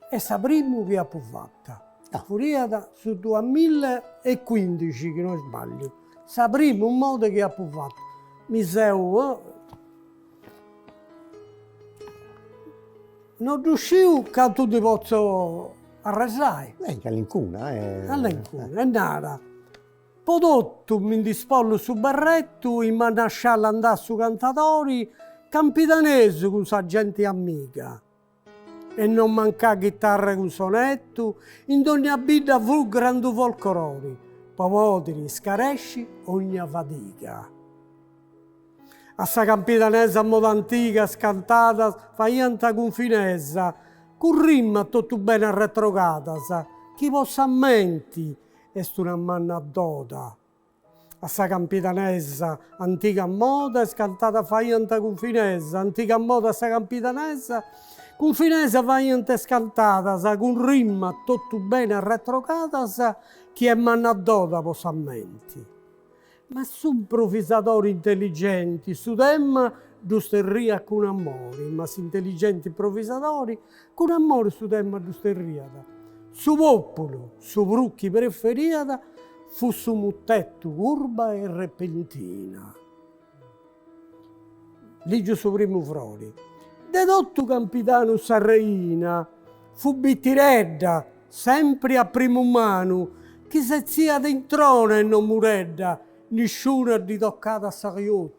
e sa prima che ha fatta. Furiata su 2015, che non sbaglio. Sa prima un modo che ha fatto. Mi seu... non riuscivo che tu ti posso arrasare. All'incuna, All'incuna, è nata. Prodotto mi dispollo su barretto, in manascialla andare su cantatori, campidanese con sa gente amica. E non manca chitarra con sonetto, in ogni abita fu grande folclori, povotri scaresci ogni fatica. A sa campidanese a moda antica, scantata, faianta con finezza, con rimma tutto bene arretrogata, chi possa menti, est una manna dota. A sa campidanese antica moda, scantata faianta con finezza, antica moda a sa campidanese, con finezza faianta scantata, con rimma tutto bene arretrogata, chi è manna dota possa menti. Ma su improvvisatori intelligenti, su temma giusterria con amore, ma su intelligenti improvvisatori con amore su temma giusterria. Su popolo, su brucchi preferita, fu su muttetto curba e repentina. Ligio su primo frori. Dedotto capitano Sarreina, fu bittiredda, sempre a primo mano, chi se zia d'introna e non muredda, nessuno di toccata a Sariotto.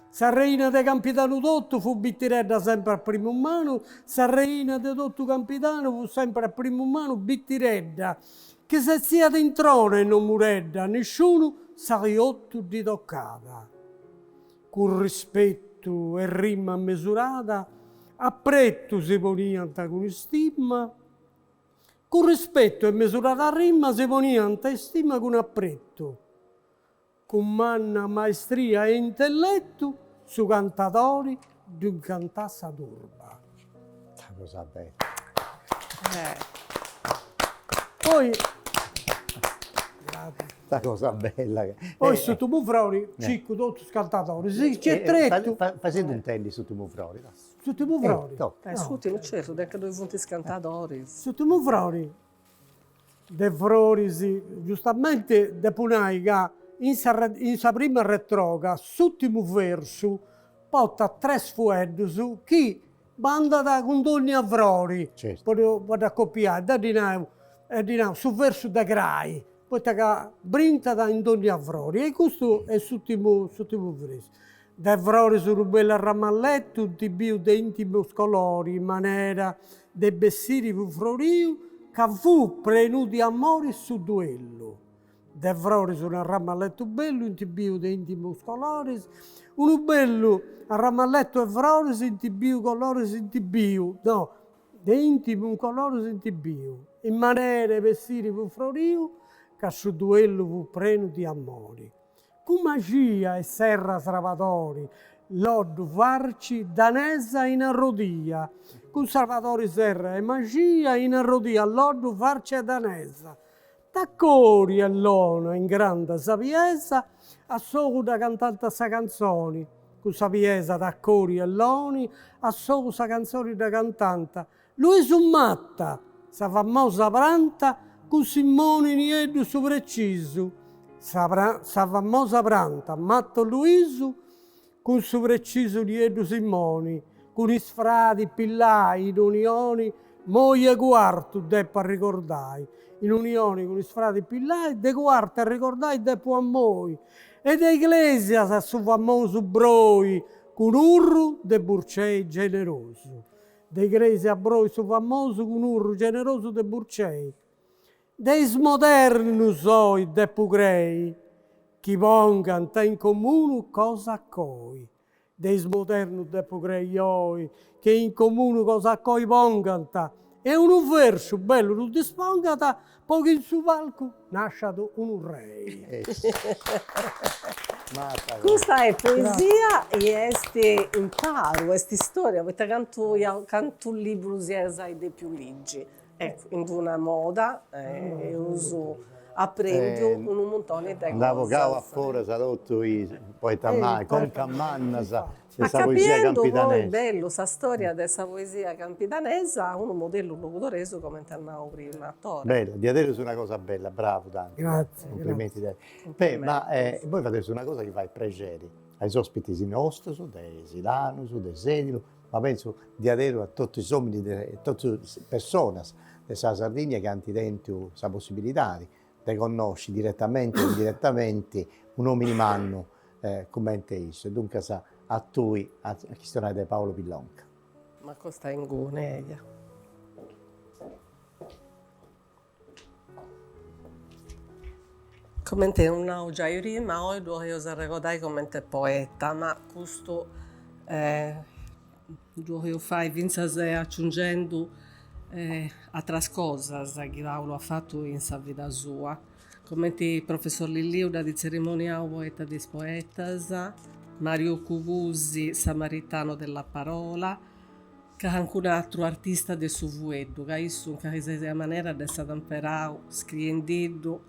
Sarreina de Campitano Dotto fu bittiredda sempre al primo mano, Sarreina de Dotto Campitano fu sempre al primo mano bittiredda, che se sia d'introna e non muredda, nessuno Sariotto di toccata. Con rispetto e rimma misurata, appretto si ponianta con stima, con rispetto e misurata rimma si ponianta e stima con appretto, con manna maestria e intelletto su cantatori di un cantassa turba. Cosa bella. Poi, Questa cosa bella. poi su tuo frori, cicco tutto cantatori, sì, c'è tretto. Facendo un tendi su tuo frori. Su tuo frori. Scusi, non certo, anche due punti scantatori. Su tuo frori. De frori, sì, giustamente, de punai che in sa prima retroga, sull'ultimo verso, porta tre sfueddi su chi banda da condoni a frori. Certo. Poi accoppiare, da dinau, sul verso da grai, poi che brinta da indoni a frori. E questo è l'ultimo verso. De frori su un bel ramalletto, di bio de intimi colori, in maniera de bessiri fu florio, che fu prenuti amori su duello. De frori su un ramalletto bello, in tibio de intimi colori, un bello ramalletto e frori, in tibio colori, in tibio, no, de intimi un colore, in tibio. In maniera de bessiri fu florio, che su duello fu prenuti amori. Con magia e serra Salvatori, l'oddo farci danesa in arrodia. Con Salvatori serra e magia in arrodia, l'oddo farci a danesa. Taccori e lona in grande sapienza, a solo da cantante sa canzoni. Con sapienza taccori e loni, a solo sa canzoni da cantante. Lui su matta, sa famosa pranta, con Simone Nieddu su preciso. Sa famosa pranta, Matto Luisu, con su preciso Nieddu Simoni, con i sfrati pillai in unioni, moglie quarto deppa ricordai. In unioni con i sfrati pillai, de quarto ricordai deppo a moi. E de iglesia sa su famoso broi, con urru de burcei generoso. De iglesia broi su famoso, con urru generoso de burcei. Deis modernus oi deppu crei, chi ponganta in comune cosa coi. Deis modernus deppu crei oi, che in comune cosa coi ponganta. E un verso bello non dispongata, poi in su palco nasciato un re. Questa è poesia e este imparo, questa storia, perché canto libro sai dei più leggi. Ecco, in una moda, uso, apprendo un montone di cose. Andavo a fuori, sarotto i poeta mai, con Cammanna, questa poesia Capiendo poi campidanese. bello questa storia della poesia campidanesa, un modello locutoreso come ti andavo prima. Bella, di adesso è una cosa bella, bravo Dante. Grazie, Complimenti. Complimenti. Ma voi fate una cosa che fa piacere ai ospiti nostri, dei Silano, dei Sedilo, ma penso di adesso a tutti gli uomini, a tutte le persone della Sardegna che hanno dentro questa possibilità di conoscere direttamente o indirettamente un uomo di manno come te. Dunque a tu, a questione di Paolo Pillonca. Ma costa in gune. Come te un già prima, oggi io si ricordai come te poeta, ma questo io fai vinza se aggiungendo altre cose che Paolo ha fatto in sua vita sua. Come il professor Lilliuda di ceremonia poeta di poetas, Mario Cubusi, samaritano della parola, che anche un altro artista del suo vuedo, che in qualche maniera è stato imparato, scrivendo,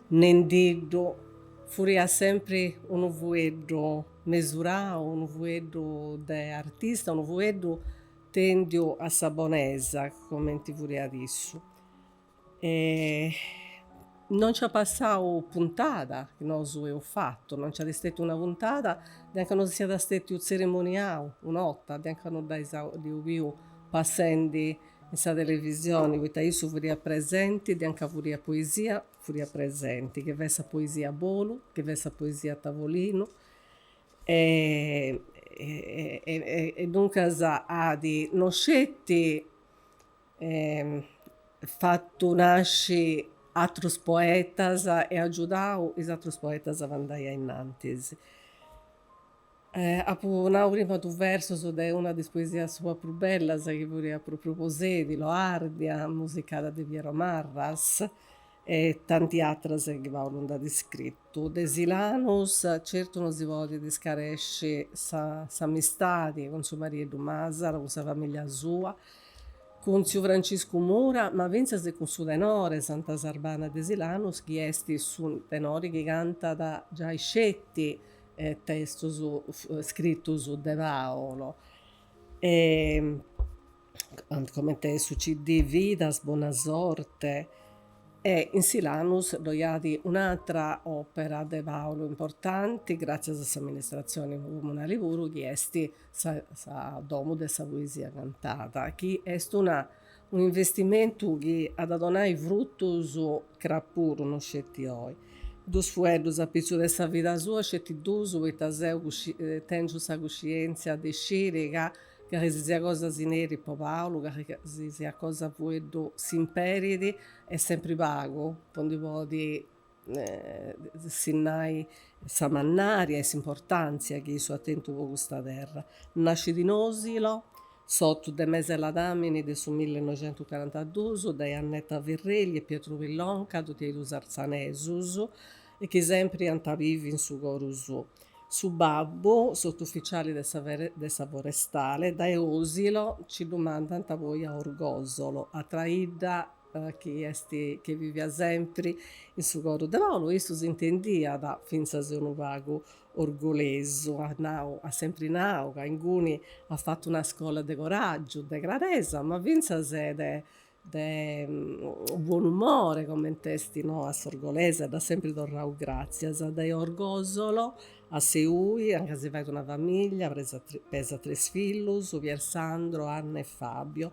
nendendo, furia sempre un vuedo misurato, un vuedo di artista, un vuedo tendio a sabonesa, come ti furia adesso. Non ci ha passato puntata che noi ho fatto, non c'è stata una puntata, neanche non sia stato un cerimoniale, un'otta, neanche non di più passando in questa televisione, perché io furia presenti, neanche furia poesia, furia presenti, che vessa poesia a bolo, che vessa poesia a tavolino, e dunque ha di non scetti fatto nascere altri poetas e aiutau gli altri poetas a andare innanti. Apo prima tu verso de una di poesia sua più bella, che pure proprio Posedi, Loardia, musicata di Piero Marras e tanti altri che Paolo non ha scritto. De Silanus, certo non si può discaresce sa amistadi con sua Maria Dumasara, con sua famiglia sua, con suo Francisco Mura, ma pensa se con suo tenore Santa Sarbana de Silanus, che è su tenore che canta da già i scetti testo scritto su De Paolo. Come te su CD Vidas, Buona Sorte. E in Silanus doiati un'altra opera de Paolo importante, grazie all'amministrazione comunale Puru, che è sa domo della poesia cantata, che è un investimento che ha dato frutto su crapuro, non scetti oggi. Dus fuedos a pizzo dessa vita sua, scetti duso, e taseu tengo sa coscienza di scirica, che sia cosa si neri po Paolo, che sia cosa vuedo simperidi, è sempre pago, quando poi sinnai sa mannaria e s'importanza che su attento con questa terra. Nasce di Nosilo, sotto de mese la damini del su 1942, da Annetta Virrelli e Pietro Villonca, tutti i Arzanesus, e che sempre antavivi in su Gorusu. Su Babbo, sottufficiali del Savorestale, da Eusilo ci domandano a voi a Orgosolo, a Traida che viveva sempre in su Goru de Paolo, questo si intendia da finza se un vago orgoleso, a sempre nauca, in Guni ha fatto una scuola di coraggio, di gradezza, ma finza se buon umore come testi, no? A Sorgolese, da sempre dorrau grazie, da Orgosolo a Seui, anche se vai una famiglia, pesa tre figli, Pier Sandro, Anna e Fabio,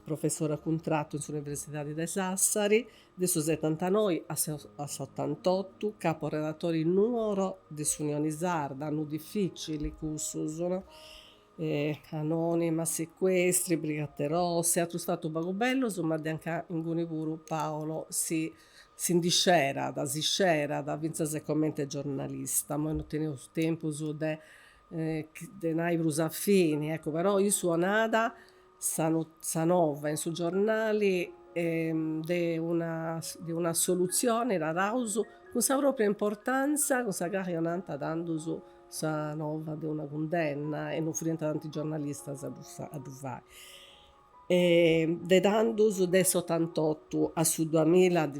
professore a contratto sull'Università di Sassari, adesso 79 a 88, capo redattore in numero di Unione Sarda, hanno difficili cursus, no? Anonima, sequestri, brigate rosse, altro stato poco bello, insomma, anche in Gunipuru Paolo si indiscera, da vinza se commenta giornalista, ma non tenevo tempo su de naibus affini, ecco, però io suonata sanova in su giornali di una soluzione la rauso con sa propria importanza, con sa carionanta dando su sa nova di una condanna e non frienta tanti giornalisti a fare. E dedandus des 88 a su 2000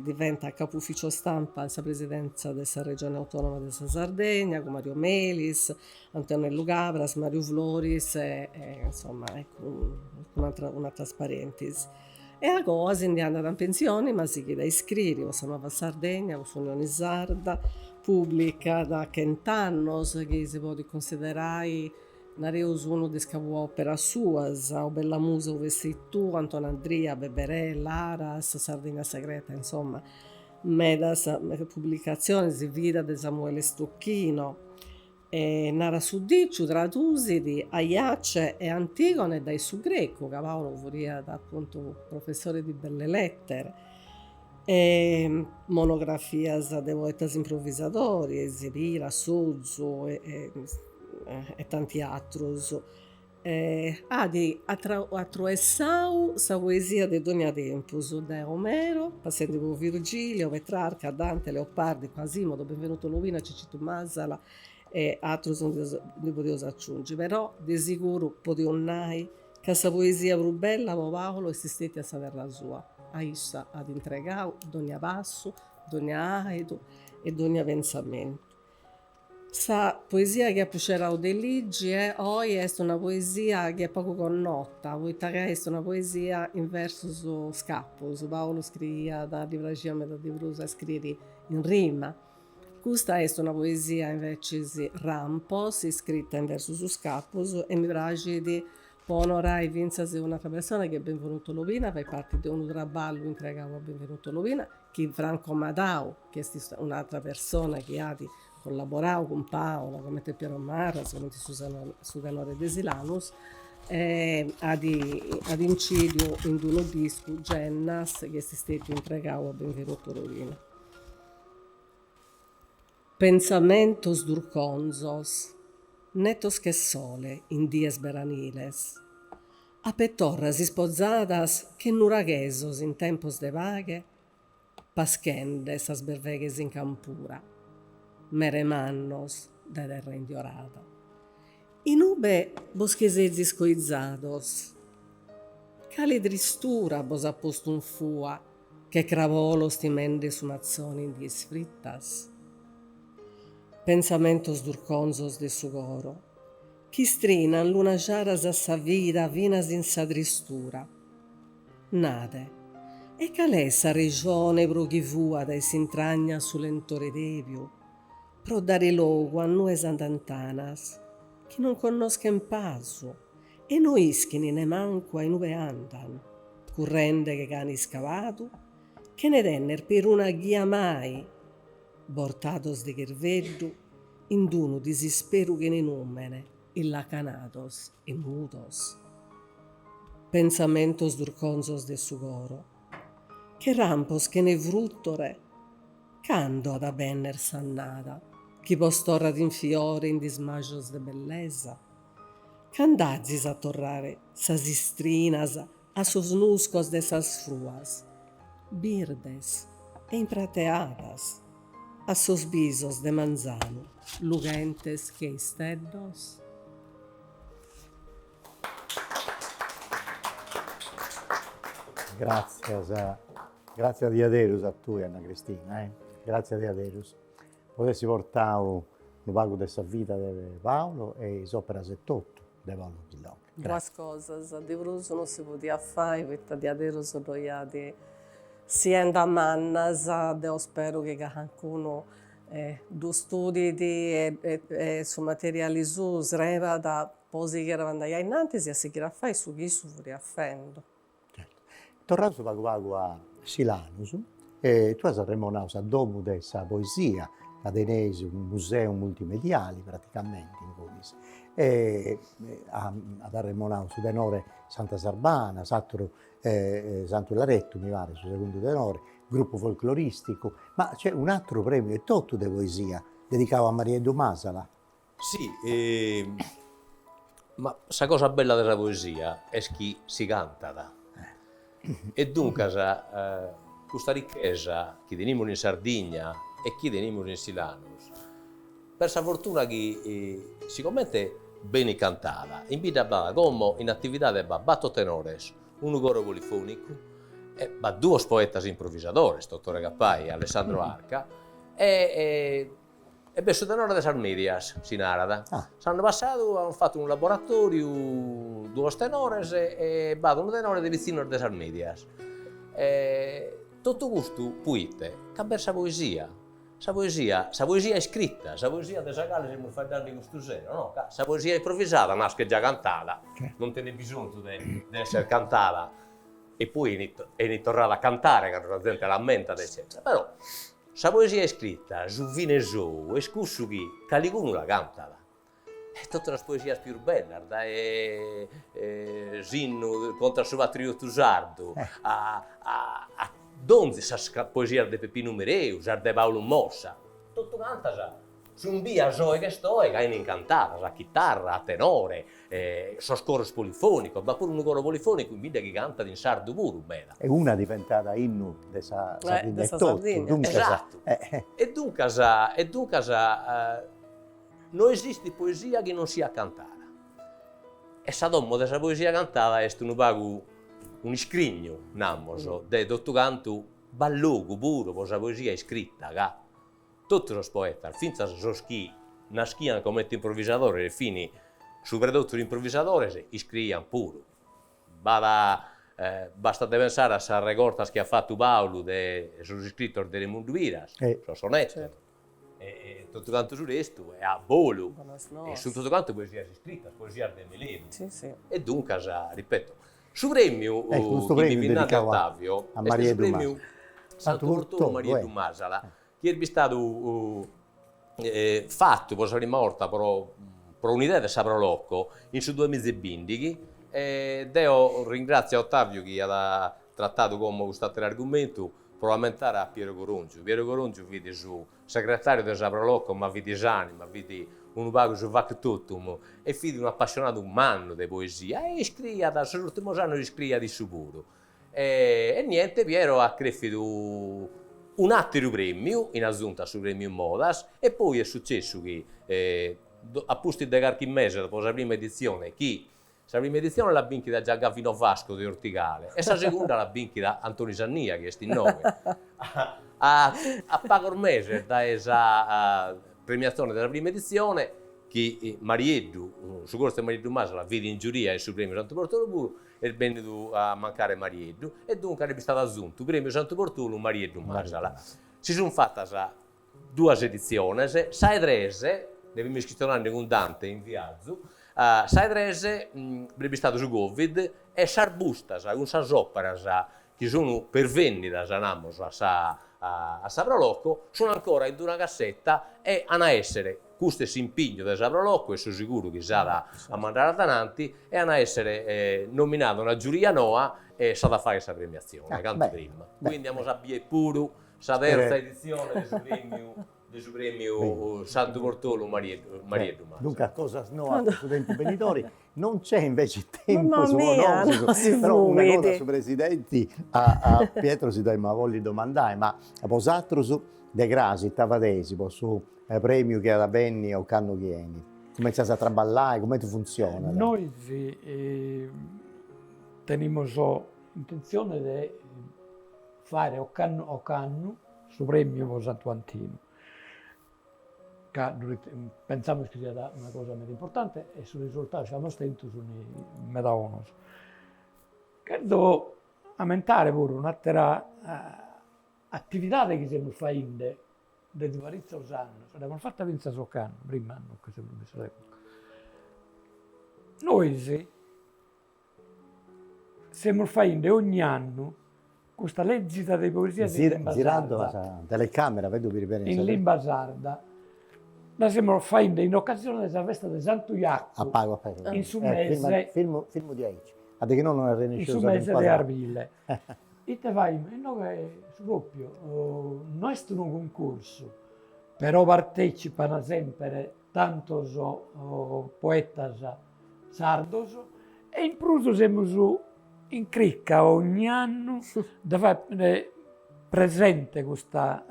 diventa capo ufficio stampa alla presidenza della regione autonoma della Sardegna con Mario Melis, Antonello Gavras, Mario Floris insomma ecco, una trasparentis. E a cosa andiamo in pensione, ma si chiede iscritti, sono a Sardegna, sono in Sarda, pubblica da 20 anni, che si può considerare nareus uno de opera suas, o Bella Musa, ove sei tu, Anton Andria, Beberè, Laras, Sardegna Segreta, insomma, medas pubblicazioni di vita di Samuele Stocchino, nara su dicciu tradusi di Aiace e Antigone dai su greco, che Paolo furia da appunto professore di belle lettere, e monografias de poetas improvvisatori, Zebira, Sozzo e tanti altros. Attraessau sa poesia de Donia Tempus, de Omero, passando per Virgilio, Petrarca, Dante, Leopardi, Quasimodo, Benvenuto Lovina, Cicito Masala e altros non li potevo aggiungere, però di sicuro potevo nai che sa poesia più bella Paolo esistette a sa terra sua, a issa ad entregau Donia passo, Donia aido e Donia pensamento. Sa poesia che c'era de Ligi oggi è una poesia che è poco connota, poiché è una poesia in versus scappos. Paolo scrivia da livragia metà di Brusa scrivi in rima. Questa è una poesia invece rampos, scritta in versus scappos e mi piace di onorare vinzasi un'altra persona che è Benvenuto Lovina, per parte di un traballo integrato a Benvenuto Lovina, che Franco Madao, che è un'altra persona che ha di collaboravo con Paolo, come Piero Marras, come Susanore Desilanus, ad incidio in uno disco Gennas che si stati integrato a Benvenuto Lovina. Pensamentos durconzos, netos que sole in dies veraniles, a petorras isposadas que nuraguesos in tempos de vague, paschende sas bervegues in campura, meremannos de terra indiorata. In ube boschesezi scoizzados, cali tristura bos appostum fua, che cravolos timende su mazzoni in dies frittas, pensamentos durconzos de su coro, chi strinan luna jaras a sa vida vinas in sa tristura. Nade, e calè sa regione brughi vua dai s'intragna su lentore deviu, pro dare logo a noi santantanas, chi non conoscen pasu, e no ischini ne manco ai nube andan, currende che cani scavatu, che ne denner per una ghia mai, bortados de gerveddu, in d'uno disisperu che ne numene, illa canados e mudos. Pensamentos durconzos de su coro, che rampos che ne fruttore, cando ad abenner sannada, chi postorra d'infiore in dismagios de bellesa, candazis a torrare sas istrinas a sos nuscos de sas fruas, birdes e imprateadas, a sos bisos de manzano, lugentes che isteddos. Grazie a Diaderus a tu, Anna Cristina. Grazie a Diaderus. Potessi portare un pago della vita di Paolo e l'opera 78 di Paolo Villone. Due cose, di Bruso non si poteva fare, perché Diaderus doveva si enda a mannas, io spero che qualcuno due studi su materiali su sreva da posi che eravamo andati innanzi e si chiede a fare su chi su fuori affendo. Tornando su pago a Silanus, tu hai remonato a dopo della poesia cadenese, un museo multimediale praticamente in cui ad arremonato su tenore Santa Sarbana, Santo Laretto mi pare, su secondo tenore, gruppo folcloristico, ma c'è un altro premio, è tutto di poesia, dedicato a Maria Edu Masala. Sì, ma la cosa bella della poesia è che si canta. E dunque questa ricchezza che teniamo in Sardegna e che teniamo in Silanus, per la fortuna che sicuramente ben cantata. In vita come in attività de batto tenores, un coro polifonico, e due poetas improvvisadores, Dottore Cappai e Alessandro Arca, e su tenore de Sarmedias, si narada. L'anno passato hanno fatto un laboratorio, due tenores e un tenore di vicino de Sarmedias. Tutto questo poete, che bella poesia. Sa poesia è scritta, sa poesia de Sagale siamo fatti anni questo sera, no? Sa poesia improvvisata nasce già cantata, non te ne bisogno di essere cantata e poi è tornata a cantare quando la gente lamenta, eccetera. Però sa poesia è scritta, su vine su, e scusso chi Calicuno la cantata. E tutte le poesie più belle, da Zinno contro il suo patriotto sardo, a donde sa poesia di Peppino Mereu, di Paolo Mossa, tutto canta su un via zoe che sto e che in incantata, a chitarra, a tenore, so coros polifonico, ma pure un coro polifonico in vita che canta in sardo pure bene. E una è diventata innu di Sardegna. Esatto. E dunque non esiste poesia che non sia cantata. E sa domo della poesia cantata è un scrigno, nammoso, de tutto canto ballogo puro, per la poesia scritta, che tutti i poeti, finché nasciano come improvvisatori e fini, soprattutto gli improvvisatori, scrivono pure. Basta pensare a recortas che ha fatto Paolo sugli scrittori delle Munduiras, sono sonetti, e tutto quanto su questo, e a volo, e su tutto quanto poesia scritta, poesia del Meleno. E dunque, ripeto, su premio che mi vinnate Ottavio, a Maria premio Santo Bortolo Maria Dumasala, che è stato fatto per la prima volta per un'idea di Saprolocco in su 2 mesi bindichi, e io ringrazio Ottavio che ha trattato come questo argomento probabilmente a Piero Corongio. Piero Corongio vede su segretario del Saprolocco, ma vede Gianni, ma vede un pago su Vactotum e figlio di un appassionato umano di poesia e scrive dall'ultimo anno scrive di sicuro e niente, Piero ha creato un altro premio in aggiunta sul premio Modas e poi è successo che a posti di qualche mese dopo la prima edizione la prima edizione l'ha vinta da Giangaffino Vasco di Orticale e la seconda l'ha vinta da Antonio Sannia che è sti nome a poco mese da esa premiazione della prima edizione che Marieddu, su questo Marieddu Masala vede in giuria il suo premio Santo Bortolo e è venuto a mancare Marieddu e dunque è stato aggiunto il premio Santo Bortolo Marieddu Masala. Si sono fatte 2 edizioni, sai 3, devi iscrizione con Dante in viaggio, sai 3 è stato su Covid e sarbusta, un sasopera che sono per vendita, a Saprolocco, sono ancora in una cassetta e hanno essere, questo è l'impegno del Saprolocco e sono sicuro che sarà a mandare a tanti, e hanno essere nominato una giuria Noa e sarà fare questa premiazione, canto prima. Quindi abbiamo sapere pure la terza edizione del suo premio Santo Bortolo Maria Dumas. Dunque, a cosa snoata, studenti benitori, non c'è invece tempo Mamma su mia, però una cosa su presidenti a Pietro si deve voglia domandare, ma a vosaltro su De Grasi, Tavadesi, su premio che da Benni o Canno Chieni, come si a traballare, come funziona? Noi teniamo intenzione di fare o canno su premio per Santo Antino. Pensiamo che sia una cosa molto importante e sul risultato siamo stenti su Medaonos. Credo aumentare pure un'altra attività che stiamo facendo da diversi anni. Abbiamo fatto Vinza Soccano, prima anno che siamo messi. Noi stiamo facendo ogni anno questa leggita di poesia di lingua girando sarda. la telecamera, vedo per in lingua sarda. La stiamo facendo in occasione della festa di Santo Jacopo. Appago. In su mese. Film di Aici. A che non è In su mese di Arville. E te vai, noi proprio, non è un concorso, però partecipano sempre tanti poeti sardos e in più siamo in cricca ogni anno da fare presente questa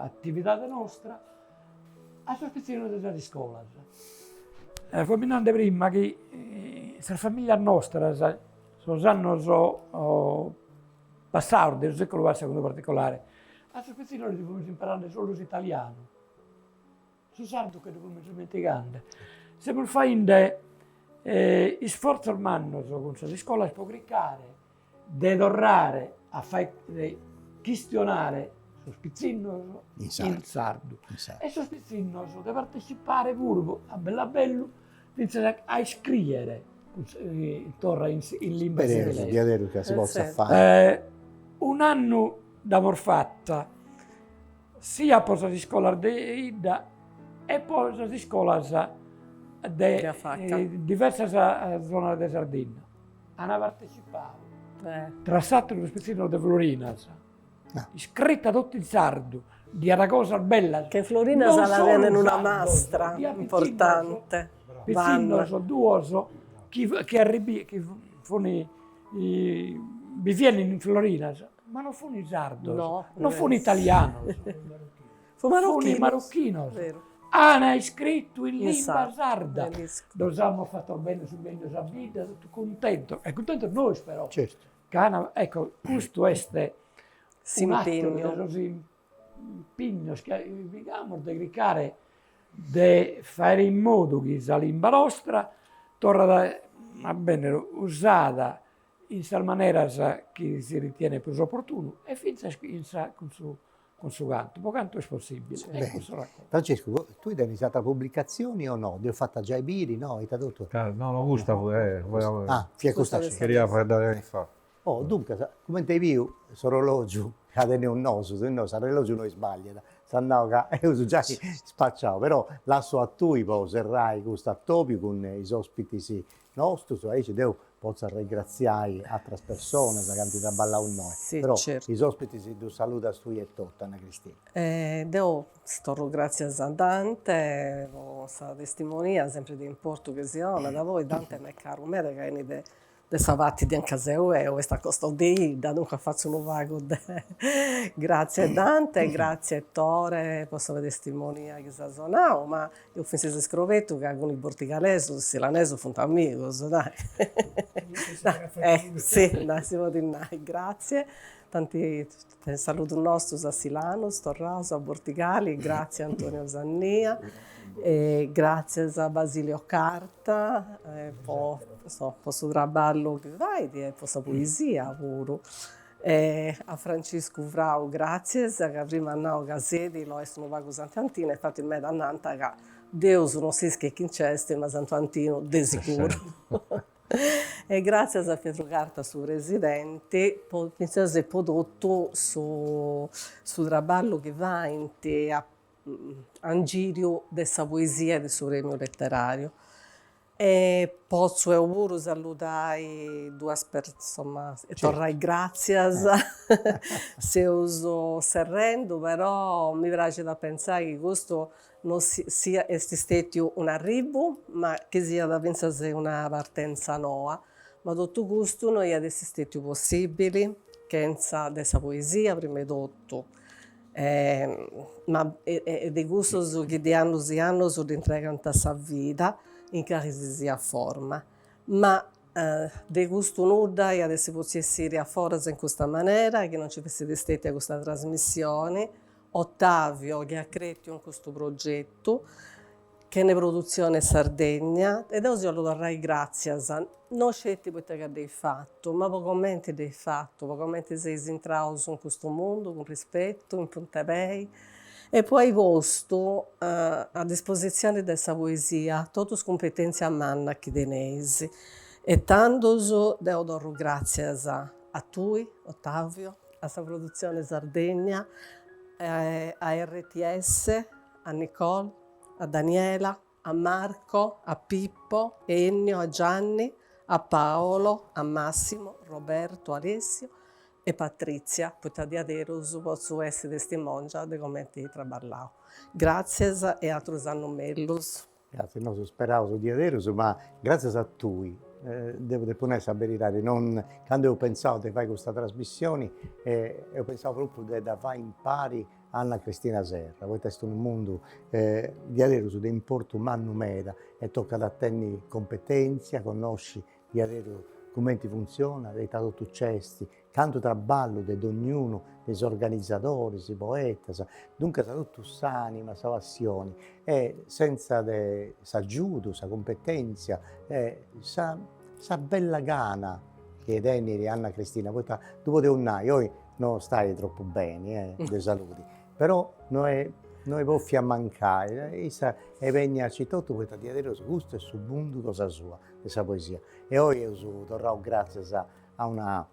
attività nostra a sospezione della scuola. Combinando prima che la famiglia nostra sono anni passati del secolo II in particolare, a spesso noi dobbiamo imparare solo l'italiano. Su sardo che dobbiamo dimenticare. Se non fai sforzo umano con la scuola si può cliccare, di tornare a fare, questionare su spizzino in sardo. E su spizzino di partecipare pure a bello a scrivere intorno in lingua inglese. Che si possa fare. Un anno d'amor fatta sia per la scuola di Ida e poi la scuola di diverse zone di Sardegna. Hanno partecipato. Trassato lo spezzino di Florina, scritta tutto in sardo, di una cosa bella. Che Florina la viene in una mastra importante. Pizzino, due, che arrivi, che viviamo in Florina, ma non fu in sardo, non fu in italiano, fu marocchino. Hanno scritto in lingua sarda. Lo abbiamo fatto bene su meglio la vita, tutto contento. E contento noi però. Certo. Ecco, questo è un atto di impegno che dobbiamo dedicare di fare in modo che la lingua nostra torna a bene usata in tal maniera che si ritiene più opportuno e finché con suo canto, poi canto è possibile. Francesco, tu hai iniziato a pubblicazioni o no? Ti ho fatto già i biri, no? Hai tradotto? No, non gusta. Fia questa Queria dare fa. Oh, dunque, come ti viu, l'orologio cadene un noso, se no, l'orologio non sbaglia. Sannao che io già spacciato, però lascio a tu, poi serrai questo attopio con i ospiti nostri, cioè ci devo posso ringraziare altre persone che hanno traballato con noi. Sì, però certo. i ospiti si saluta tu e tutta, Anna Cristina. Devo storro grazie a Dante, questa testimonia sempre di portoghese da voi, Dante mi è caro, me che è un'idea. De savati di Ancaseu e questa costa di da dunque faccio un vago grazie Dante, grazie Tore, posso avere testimonia che sa sonau, ma io penso che scrivetto che con i portogalesi, silaneso funta amigos, dai. Sì, dai, si può dire, grazie. Tanti saluto nostri a Silano, Storraso, a Portigali, grazie a Antonio Zannia. Grazie a Basilio Carta, posso traballo che vai, posso poesia pure. A Francisco Vrau, grazie, che prima andavo a Gazeti, lo sono vago Sant'Antino, infatti me da Nanta che Deus non si che chinceste, ma Sant'Antino di sicuro. E grazie a Pietro Carta, suo residente, penso che prodotto su traballo che va in te a giro della poesia e del suo premio letterario. E posso pure salutare due persone, e tornare grazie se uso serrendo, però mi piace da pensare che questo non sia stato un arrivo, ma che sia da pensare una partenza nuova. Ma tutto questo non è stato possibile, che della poesia, prima di tutto. Ma è di gusto che di anni e anni si entregano a questa vita in qualsiasi forma. Ma di gusto nulla e adesso può essere a forza in questa maniera, che non ci fosse stata questa trasmissione. Ottavio che ha creato in questo progetto, che è una produzione Sardegna, ed io lo darei grazie a non scetti perché che hai fatto, ma pocomente hai fatto, pocomente sei entrato in questo mondo con rispetto, in Pontebei, e poi hai posto a disposizione della poesia tutte le competenze a manna che denesi. E tanto devo dare grazie a tu, Ottavio, a questa produzione Sardegna, a RTS, a Nicole, a Daniela, a Marco, a Pippo, a Ennio, a Gianni, a Paolo, a Massimo, Roberto, Alessio e Patrizia, poiché di adesso posso essere testimonia di come ti traballavo. Grazie e altri anno mellus. Grazie, no, speravo di adesso, ma grazie a tu devo pure sapere, non, quando ho pensato di fare questa trasmissione, ho pensato proprio di fare impari Anna Cristina Serra. Poi è un mondo di avere su di importo umano meda e tocca da tenni competenze, conosci di avere come funziona, dei tanto successi, canto traballo di ognuno, dei organizzatori, dei poeti, dunque sa tutto s'anima, sa passione, e senza sa giudo, sa competenza, sa bella gana che tenere Anna Cristina, poi dopo di un anno, io non stai troppo bene, di salute, però noi possiamo mancare, e venga a città tutto questo di avere gusto e sul mondo cosa sua, questa poesia. E oggi io torno grazie a una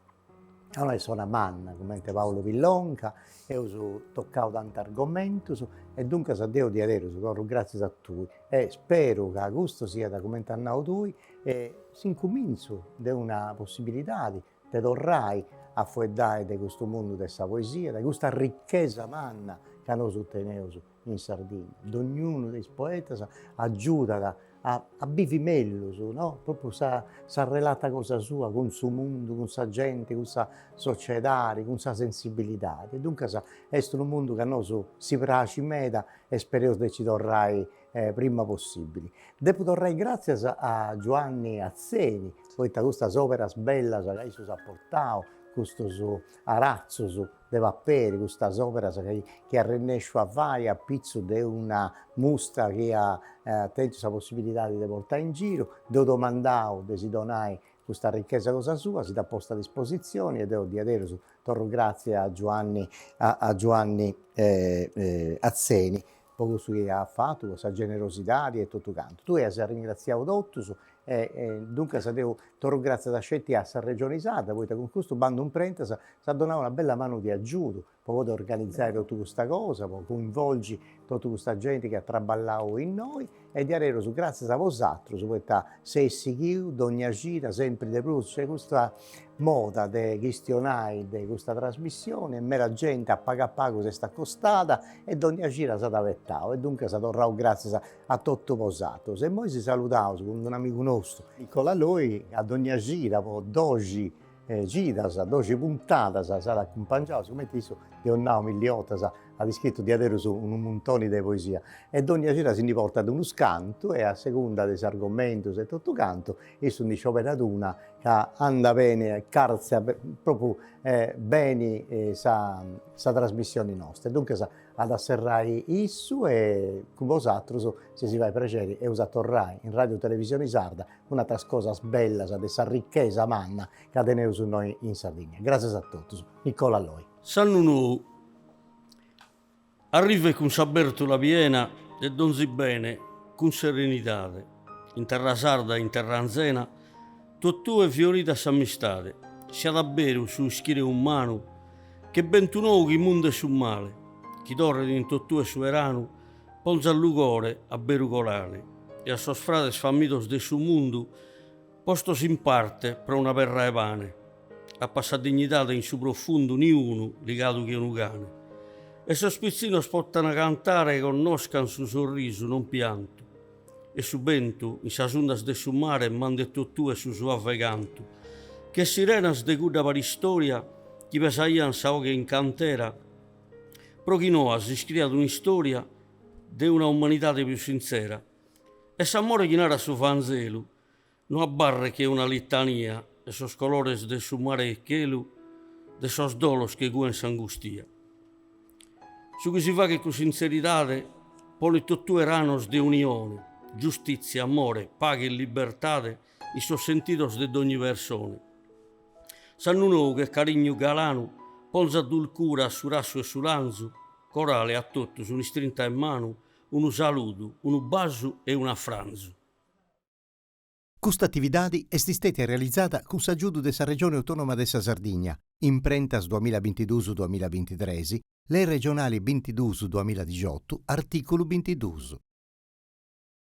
persona manna, come Paolo Villonca, e ho toccato tanti argomenti, e dunque a Dio di avere, torno grazie a tutti, e spero che questo sia da come hanno tu, e si incomincio di una possibilità di tornare a fuedare di questo mondo della poesia, di questa ricchezza manna che noi teniamo in Sardegna. Ognuno dei poeti aiuta a vivere meglio, no? Proprio sa relata cosa sua con il suo mondo, con sa gente, con sa società, con sa sensibilità. E dunque è un mondo che a noi si piace meda e spero che ci tornerai prima possibile. Devo tornare grazie a Giovanni Azzeni, poi questa opera bella che ha portato, questo arazzo de Vapperi, questa opera che ha renesciuto a fare a pizzo di una mostra che ha tenuto la possibilità di portare in giro, devo domandare, si donai questa ricchezza cosa sua, si dà posta a disposizione e devo dire torno grazie a Giovanni Azzeni, poco su che ha fatto, questa generosità e tutto canto. Tu hai ringraziato Dottus, dunque devo torno grazie a scelti a Regione Sarda, poi con questo bando un prenta si ha donato una bella mano di aiuto, per organizzare tutta questa cosa, per coinvolgere tutta questa gente che ha traballato in noi, e di avere grazie a vosaltro, su questa sessi chiù, ogni gira, sempre di più, c'è questa moda di gestionare di questa trasmissione, e mera gente a pago si sta accostata, e ogni gira si è avettato, e dunque si è tornato grazie a tutto vosaltro. Se noi si salutiamo con un amico nostro, Nicola Loi, ad ogni gira, po' dogi giras, 12 puntate, si accompagnato, come dico, di un nome miliota, ha scritto di avere su un montone di poesia, e ogni sera si riporta ad uno scanto, e a seconda dei argomenti e tutto canto, e sono di una che anda bene, carzia proprio bene sa trasmissione nostra. Dunque ad asserrai isso, e con vosaltro se si va a piacere e usa tornare in Radio Televisione Sarda una cosa bella, di questa ricchezza manna che abbiamo su noi in Sardegna. Grazie a tutti. Nicola Loi. Sanno noi, arriva con saberto la piena e donzi bene, con serenità, in terra sarda, in terra anzena, tutto è fiorita s'ammistate, sia davvero su schire umano, che bentunou chi mondo è su male, chi torre in tutto è suverano, ponza al lugore a berucolare, e a sos frades fammitos de su mondo, postos in parte per una perra e pane, a passare dignità in su profondo ni uno, legato che un cane. E sospizzinos portano a cantare e conoscano su sorriso, non pianto. E su vento, in sasundas de su mare, mande tutto e su suave canto. Che sirenas de guda paristoria, chi pesaian sao che in cantera, pro chi no si scrive una storia de una umanità più sincera. E s'amore chi nara su fanzelu, non abbarre che una litania, e sos colores de su mare e chelu, de sos dolos che guen s'angustia. Su cui si fa che con sincerità pone tutto eranos de unione, giustizia, amore, paga e libertà, i suoi sentidos de ogni persona. Sanno noi che carigno galano, ponza dulcura su rasso e su lanzo, corale a tutto su un'istrinta in mano, uno saluto, un bacio e un affranzo. Questa attività è stata realizzata con l'aiuto della Regione Autonoma della Sardegna, imprentas 2022-2023, le regionali 22-2018, articolo 22.